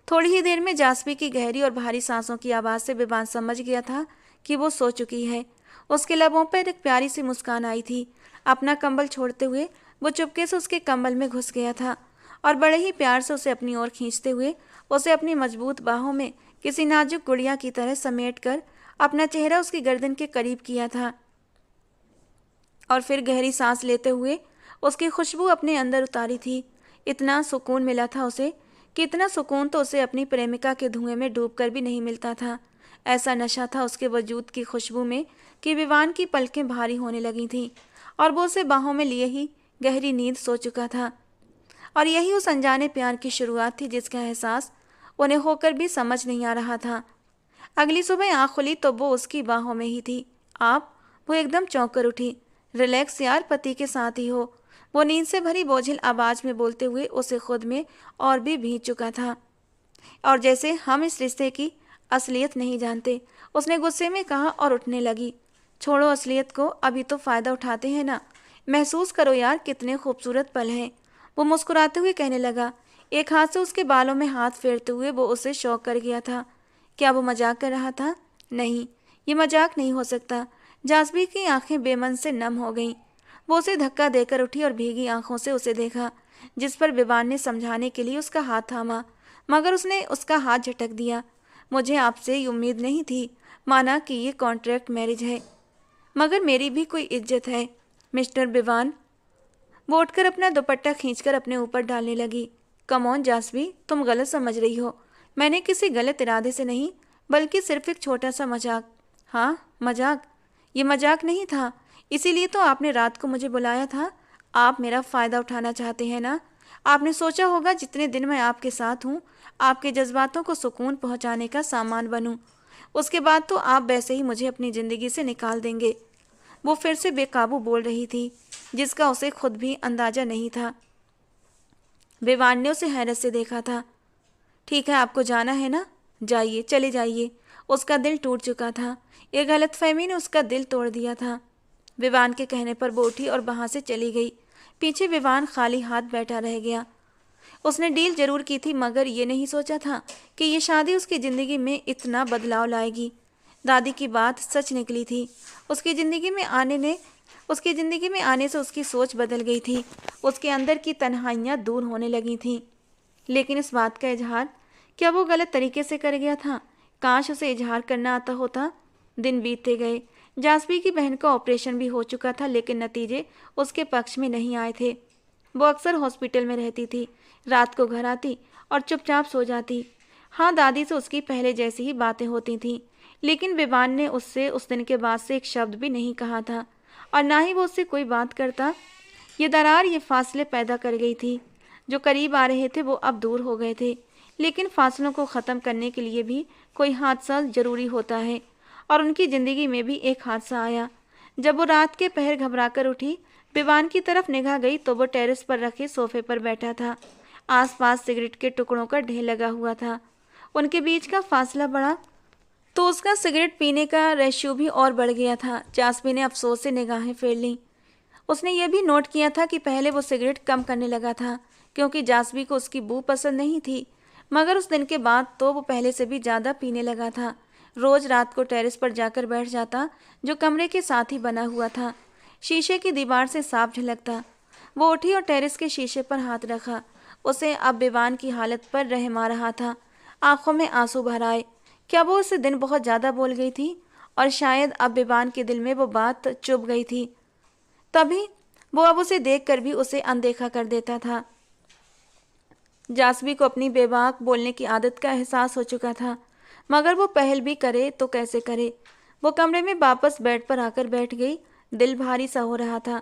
थोड़ी ही देर में जासवी की गहरी और भारी सांसों की आवाज़ से विवान समझ गया था कि वो सो चुकी है। उसके लबों पर एक प्यारी सी मुस्कान आई थी। अपना कंबल छोड़ते हुए वो चुपके से उसके कंबल में घुस गया था और बड़े ही प्यार से उसे अपनी ओर खींचते हुए उसे अपनी मजबूत बाहों में किसी नाजुक गुड़िया की तरह समेट कर अपना चेहरा उसकी गर्दन के करीब किया था और फिर गहरी सांस लेते हुए उसकी खुशबू अपने अंदर उतारी थी। इतना सुकून मिला था उसे कि इतना सुकून तो उसे अपनी प्रेमिका के धुएं में डूबकर भी नहीं मिलता था। ऐसा नशा था उसके वजूद की खुशबू में कि विवान की पलकें भारी होने लगी थीं और वो उसे बाहों में लिए ही गहरी नींद सो चुका था। और यही उस अनजाने प्यार की शुरुआत थी जिसका एहसास उन्हें होकर भी समझ नहीं आ रहा था। अगली सुबह आँख खुली तो वो उसकी बाहों में ही थी। आप? वो एकदम चौंक कर उठी। रिलैक्स यार, पति के साथ ही हो, वो नींद से भरी बोझिल आवाज में बोलते हुए उसे खुद में और भी भींच चुका था। और जैसे हम इस रिश्ते की असलियत नहीं जानते, उसने गुस्से में कहा और उठने लगी। छोड़ो असलियत को, अभी तो फ़ायदा उठाते हैं ना। महसूस करो यार कितने खूबसूरत पल हैं, वो मुस्कुराते हुए कहने लगा। एक हाथ से उसके बालों में हाथ फेरते हुए वो उसे शौक कर गया था। क्या वो मजाक कर रहा था? नहीं, ये मजाक नहीं हो सकता। जासबी की आंखें बेमन से नम हो गईं। वो उसे धक्का देकर उठी और भीगी आंखों से उसे देखा, जिस पर विवान ने समझाने के लिए उसका हाथ थामा, मगर उसने उसका हाथ झटक दिया। मुझे आपसे ये उम्मीद नहीं थी, माना कि ये कॉन्ट्रैक्ट मैरिज है, मगर मेरी भी कोई इज्जत है मिस्टर विवान। वो उठकर अपना दुपट्टा खींचकर अपने ऊपर डालने लगी। कम ऑन जासवी, तुम गलत समझ रही हो। मैंने किसी गलत इरादे से नहीं, बल्कि सिर्फ एक छोटा सा मजाक। हाँ मजाक? ये मजाक नहीं था, इसीलिए तो आपने रात को मुझे बुलाया था। आप मेरा फ़ायदा उठाना चाहते हैं ना? आपने सोचा होगा जितने दिन मैं आपके साथ हूँ, आपके जज्बातों को सुकून पहुँचाने का सामान बनूँ। उसके बाद तो आप वैसे ही मुझे अपनी ज़िंदगी से निकाल देंगे। वो फिर से बेकाबू बोल रही थी, जिसका उसे खुद भी अंदाज़ा नहीं था। विवान ने उसे हैरत से देखा था। ठीक है, आपको जाना है ना, जाइए, चले जाइए। उसका दिल टूट चुका था। ये गलतफहमी ने उसका दिल तोड़ दिया था। विवान के कहने पर वो उठी और वहाँ से चली गई। पीछे विवान खाली हाथ बैठा रह गया। उसने डील जरूर की थी, मगर ये नहीं सोचा था कि ये शादी उसकी ज़िंदगी में इतना बदलाव लाएगी। दादी की बात सच निकली थी। उसकी ज़िंदगी में आने से उसकी सोच बदल गई थी। उसके अंदर की तन्हाइयाँ दूर होने लगी थीं। लेकिन इस बात का इजहार क्या वो गलत तरीके से कर गया था? काश उसे इजहार करना आता होता। दिन बीतते गए। जासबी की बहन का ऑपरेशन भी हो चुका था, लेकिन नतीजे उसके पक्ष में नहीं आए थे। वो अक्सर हॉस्पिटल में रहती थी, रात को घर आती और चुपचाप सो जाती। हाँ, दादी से उसकी पहले जैसी ही बातें होती थीं, लेकिन विवान ने उससे उस दिन के बाद से एक शब्द भी नहीं कहा था, और ना ही वो उससे कोई बात करता। ये दरार, ये फासले पैदा कर गई थी। जो करीब आ रहे थे वो अब दूर हो गए थे, लेकिन फासलों को ख़त्म करने के लिए भी कोई हादसा ज़रूरी होता है, और उनकी ज़िंदगी में भी एक हादसा आया। जब वो रात के पहर घबरा कर उठी विवान की तरफ निगाह गई तो वो टेरेस पर रखे सोफे पर बैठा था। आसपास सिगरेट के टुकड़ों का ढेर लगा हुआ था। उनके बीच का फासला बढ़ा तो उसका सिगरेट पीने का रेशियो भी और बढ़ गया था। जासमी ने अफसोस से निगाहें फेर लीं। उसने यह भी नोट किया था कि पहले वो सिगरेट कम करने लगा था क्योंकि जासमी को उसकी बू पसंद नहीं थी, मगर उस दिन के बाद तो वो पहले से भी ज़्यादा पीने लगा था। रोज रात को टेरेस पर जाकर बैठ जाता, जो कमरे के साथ ही बना हुआ था। शीशे की दीवार से साफ झलकता। वो उठी और टेरेस के शीशे पर हाथ रखा। उसे अब विवान की हालत पर रहम आ रहा था। आंखों में आंसू भर आए। क्या वो उस दिन बहुत ज़्यादा बोल गई थी? और शायद अब विवान के दिल में वो बात चुभ गई थी, तभी वो अब उसे देखकर भी उसे अनदेखा कर देता था। जासवी को अपनी बेबाक बोलने की आदत का एहसास हो चुका था, मगर वो पहल भी करे तो कैसे करे। वो कमरे में वापस बेड पर आकर बैठ गई। दिल भारी सा हो रहा था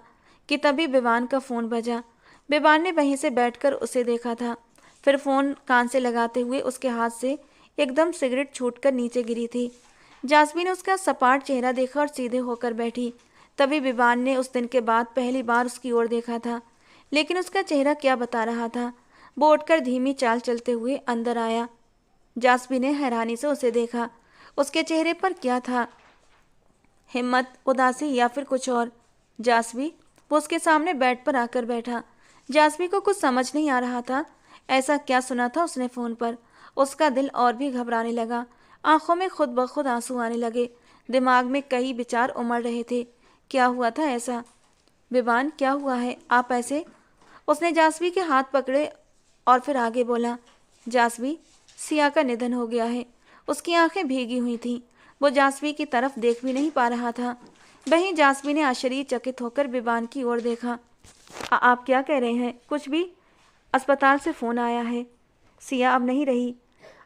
कि तभी विवान का फ़ोन बजा। विवान ने वहीं से बैठकर उसे देखा था। फिर फ़ोन कान से लगाते हुए उसके हाथ से एकदम सिगरेट छूटकर नीचे गिरी थी। जासमी ने उसका सपाट चेहरा देखा और सीधे होकर बैठी। तभी विवान ने उस दिन के बाद पहली बार उसकी ओर देखा था, लेकिन उसका चेहरा क्या बता रहा था। वो उठकर धीमी चाल चलते हुए अंदर आया। जासमी ने हैरानी से उसे देखा। उसके चेहरे पर क्या था? हिम्मत, उदासी या फिर कुछ और? जासमी, वो उसके सामने बेड पर आकर बैठा। जासमी को कुछ समझ नहीं आ रहा था। ऐसा क्या सुना था उसने फ़ोन पर? उसका दिल और भी घबराने लगा। आंखों में खुद ब खुद आंसू आने लगे। दिमाग में कई विचार उमड़ रहे थे। क्या हुआ था ऐसा? विवान, क्या हुआ है? आप ऐसे? उसने जासवी के हाथ पकड़े और फिर आगे बोला। जासवी, सिया का निधन हो गया है। उसकी आंखें भीगी हुई थीं। वो जासवी की तरफ देख भी नहीं पा रहा था। वहीं जासवी ने आश्चर्यचकित होकर विवान की ओर देखा। आप क्या कह रहे हैं? कुछ भी? अस्पताल से फ़ोन आया है। सिया अब नहीं रही।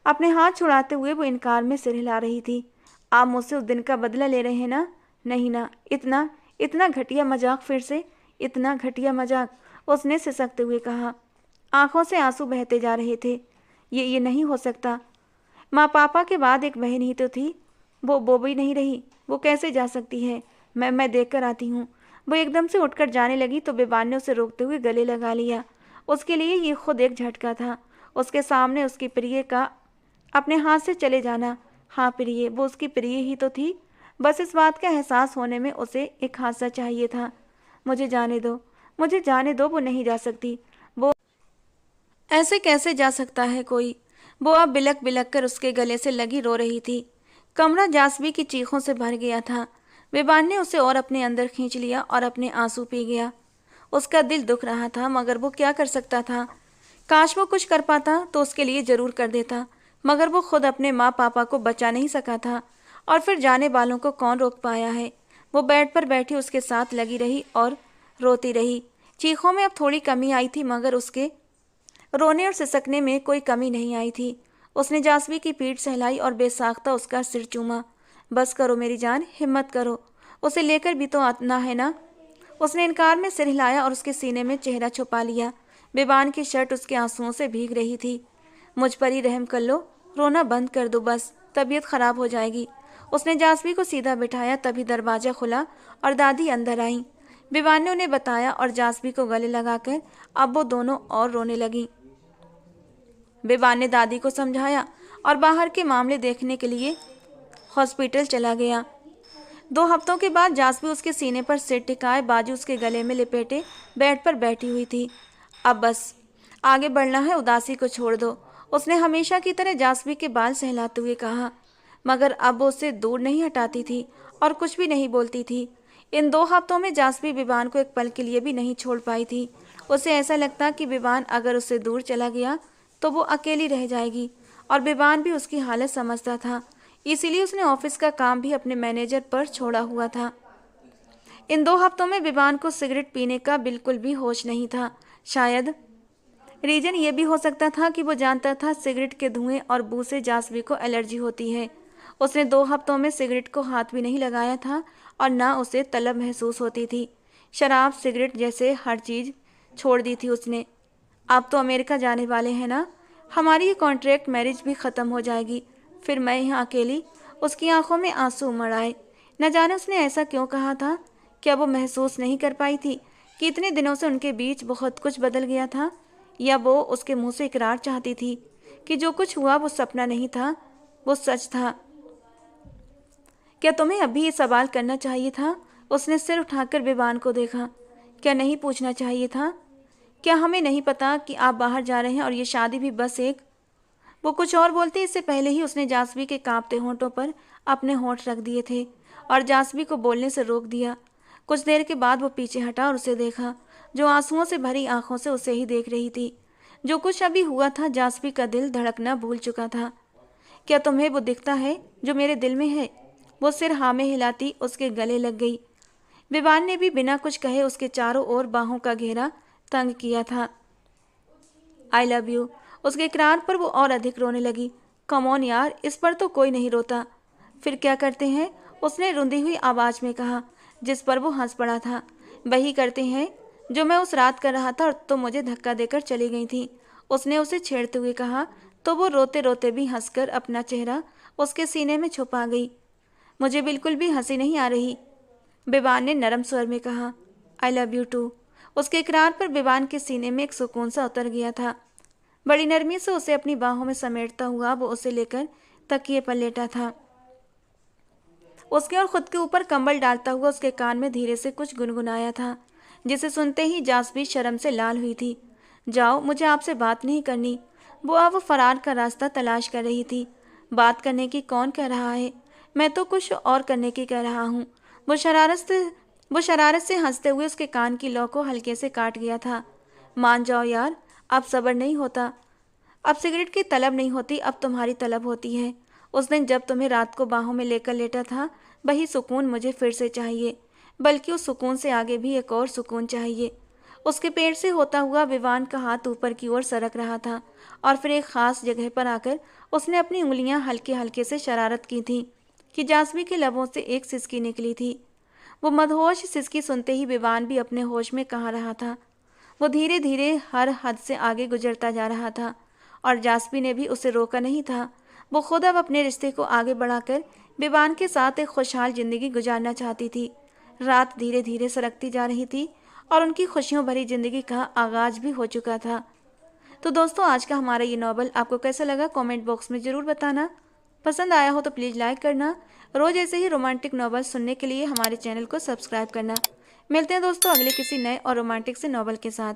अपने हाथ छुड़ाते हुए वो इनकार में सिर हिला रही थी। आप मुझसे उस दिन का बदला ले रहे हैं ना? नहीं ना, इतना इतना घटिया मजाक फिर से? इतना घटिया मजाक? उसने सिसकते हुए कहा। आंखों से आंसू बहते जा रहे थे। ये नहीं हो सकता। माँ पापा के बाद एक बहन ही तो थी। वो भी नहीं रही। वो कैसे जा सकती है? मैं देख कर आती हूँ। वो एकदम से उठकर जाने लगी तो विवान ने उसे रोकते हुए गले लगा लिया। उसके लिए ये खुद एक झटका था। उसके सामने उसकी प्रिय का अपने हाथ से चले जाना। हाँ प्रिय, वो उसकी प्रिय ही तो थी। बस इस बात का एहसास होने में उसे एक हादसा चाहिए था। मुझे जाने दो, मुझे जाने दो। वो नहीं जा सकती। वो ऐसे कैसे जा सकता है कोई? वो अब बिलक बिलक कर उसके गले से लगी रो रही थी। कमरा जासवी की चीखों से भर गया था। विवान ने उसे और अपने अंदर खींच लिया और अपने आंसू पी गया। उसका दिल दुख रहा था, मगर वो क्या कर सकता था? काश वो कुछ कर पाता तो उसके लिए जरूर कर देता, मगर वो खुद अपने माँ पापा को बचा नहीं सका था। और फिर जाने वालों को कौन रोक पाया है? वो बेड पर बैठी उसके साथ लगी रही और रोती रही। चीखों में अब थोड़ी कमी आई थी, मगर उसके रोने और सिसकने में कोई कमी नहीं आई थी। उसने जासवी की पीठ सहलाई और बेसाख्ता उसका सिर चूमा। बस करो मेरी जान, हिम्मत करो। उसे लेकर भी तो आना है ना? उसने इनकार में सिर हिलाया और उसके सीने में चेहरा छुपा लिया। विवान की शर्ट उसके आंसुओं से भीग रही थी। मुझ पर ही रहम कर लो, रोना बंद कर दो, बस तबीयत खराब हो जाएगी। उसने जासवी को सीधा बिठाया। तभी दरवाज़ा खुला और दादी अंदर आई। विवान ने उन्हें बताया और जासवी को गले लगाकर अब वो दोनों और रोने लगी। विवान ने दादी को समझाया और बाहर के मामले देखने के लिए हॉस्पिटल चला गया। 2 हफ्तों के बाद जासवी उसके सीने पर सिर टिकाए, बाजू उसके गले में लिपेटे बेड पर बैठी हुई थी। अब बस आगे बढ़ना है, उदासी को छोड़ दो। उसने हमेशा की तरह जासवी के बाल सहलाते हुए कहा, मगर अब वो उसे दूर नहीं हटाती थी और कुछ भी नहीं बोलती थी। इन 2 हफ्तों में जासवी विवान को एक पल के लिए भी नहीं छोड़ पाई थी। उसे ऐसा लगता कि विवान अगर उससे दूर चला गया तो वो अकेली रह जाएगी, और विवान भी उसकी हालत समझता था। इसीलिए उसने ऑफिस का काम भी अपने मैनेजर पर छोड़ा हुआ था। इन 2 हफ्तों में विवान को सिगरेट पीने का बिल्कुल भी होश नहीं था। शायद रीजन ये भी हो सकता था कि वो जानता था सिगरेट के धुएं और बू से जासवी को एलर्जी होती है। उसने 2 हफ्तों में सिगरेट को हाथ भी नहीं लगाया था और ना उसे तलब महसूस होती थी। शराब, सिगरेट जैसे हर चीज़ छोड़ दी थी उसने। आप तो अमेरिका जाने वाले हैं ना? हमारी ये कॉन्ट्रैक्ट मैरिज भी ख़त्म हो जाएगी, फिर मैं यहाँ अकेली। उसकी आंखों में आंसू उमड़ आए। न जाने उसने ऐसा क्यों कहा था। क्या वो महसूस नहीं कर पाई थी कि इतने दिनों से उनके बीच बहुत कुछ बदल गया था, या वो उसके मुंह से इकरार चाहती थी कि जो कुछ हुआ वो सपना नहीं था, वो सच था। क्या तुम्हें अभी ये सवाल करना चाहिए था? उसने सिर उठाकर विवान को देखा। क्या नहीं पूछना चाहिए था? क्या हमें नहीं पता कि आप बाहर जा रहे हैं और ये शादी भी बस एक। वो कुछ और बोलते इससे पहले ही उसने जासवी के कांपते होंठों पर अपने होंठ रख दिए थे और जासवी को बोलने से रोक दिया। कुछ देर के बाद वो पीछे हटा और उसे देखा, जो आंसुओं से भरी आंखों से उसे ही देख रही थी। जो कुछ अभी हुआ था, जासवी का दिल धड़कना भूल चुका था। क्या तुम्हें वो दिखता है जो मेरे दिल में है? वो सिर हाँ में हिलाती उसके गले लग गई। विवान ने भी बिना कुछ कहे उसके चारों ओर बाहों का घेरा तंग किया था। आई लव यू। उसके इकरार पर वो और अधिक रोने लगी। कम ऑन यार, इस पर तो कोई नहीं रोता। फिर क्या करते हैं? उसने रुंधी हुई आवाज में कहा, जिस पर वो हंस पड़ा था। वही करते हैं जो मैं उस रात कर रहा था और तुम मुझे धक्का देकर चली गई थी। उसने उसे छेड़ते हुए कहा, तो वो रोते रोते भी हंसकर अपना चेहरा उसके सीने में छुपा गई। मुझे बिल्कुल भी हंसी नहीं आ रही, विवान ने नरम स्वर में कहा। I love you too. उसके इकरार पर विवान के सीने में एक सुकून सा उतर गया था। बड़ी नरमी से उसे अपनी बाहों में समेटता हुआ वो उसे लेकर तकिए पर लेटा था। उसके और खुद के ऊपर कंबल डालता हुआ उसके कान में धीरे से कुछ गुनगुनाया था, जिसे सुनते ही जासवी शर्म से लाल हुई थी। जाओ, मुझे आपसे बात नहीं करनी। वो अब फरार का रास्ता तलाश कर रही थी। बात करने की कौन कह रहा है? मैं तो कुछ और करने की कह रहा हूँ। वो शरारत से हंसते हुए उसके कान की लौ को हल्के से काट गया था। मान जाओ यार, अब सब्र नहीं होता। अब सिगरेट की तलब नहीं होती, अब तुम्हारी तलब होती है। उस दिन जब तुम्हें रात को बाहों में लेकर लेटा था, वही सुकून मुझे फिर से चाहिए। बल्कि उस सुकून से आगे भी एक और सुकून चाहिए। उसके पेट से होता हुआ विवान का हाथ ऊपर की ओर सरक रहा था और फिर एक खास जगह पर आकर उसने अपनी उंगलियां हल्के हल्के से शरारत की थी कि जासवी के लबों से एक सिसकी निकली थी। वो मदहोश सिसकी सुनते ही विवान भी अपने होश में कहाँ रहा था। वो धीरे धीरे हर हद से आगे गुजरता जा रहा था और जासवी ने भी उसे रोका नहीं था। वो खुद अब अपने रिश्ते को आगे बढ़ाकर विवान के साथ एक खुशहाल जिंदगी गुजारना चाहती थी। रात धीरे धीरे सरकती जा रही थी और उनकी खुशियों भरी जिंदगी का आगाज भी हो चुका था। तो दोस्तों, आज का हमारा ये नॉवल आपको कैसा लगा कमेंट बॉक्स में ज़रूर बताना। पसंद आया हो तो प्लीज़ लाइक करना। रोज़ ऐसे ही रोमांटिक नॉवल सुनने के लिए हमारे चैनल को सब्सक्राइब करना। मिलते हैं दोस्तों अगले किसी नए और रोमांटिक से नॉवल के साथ।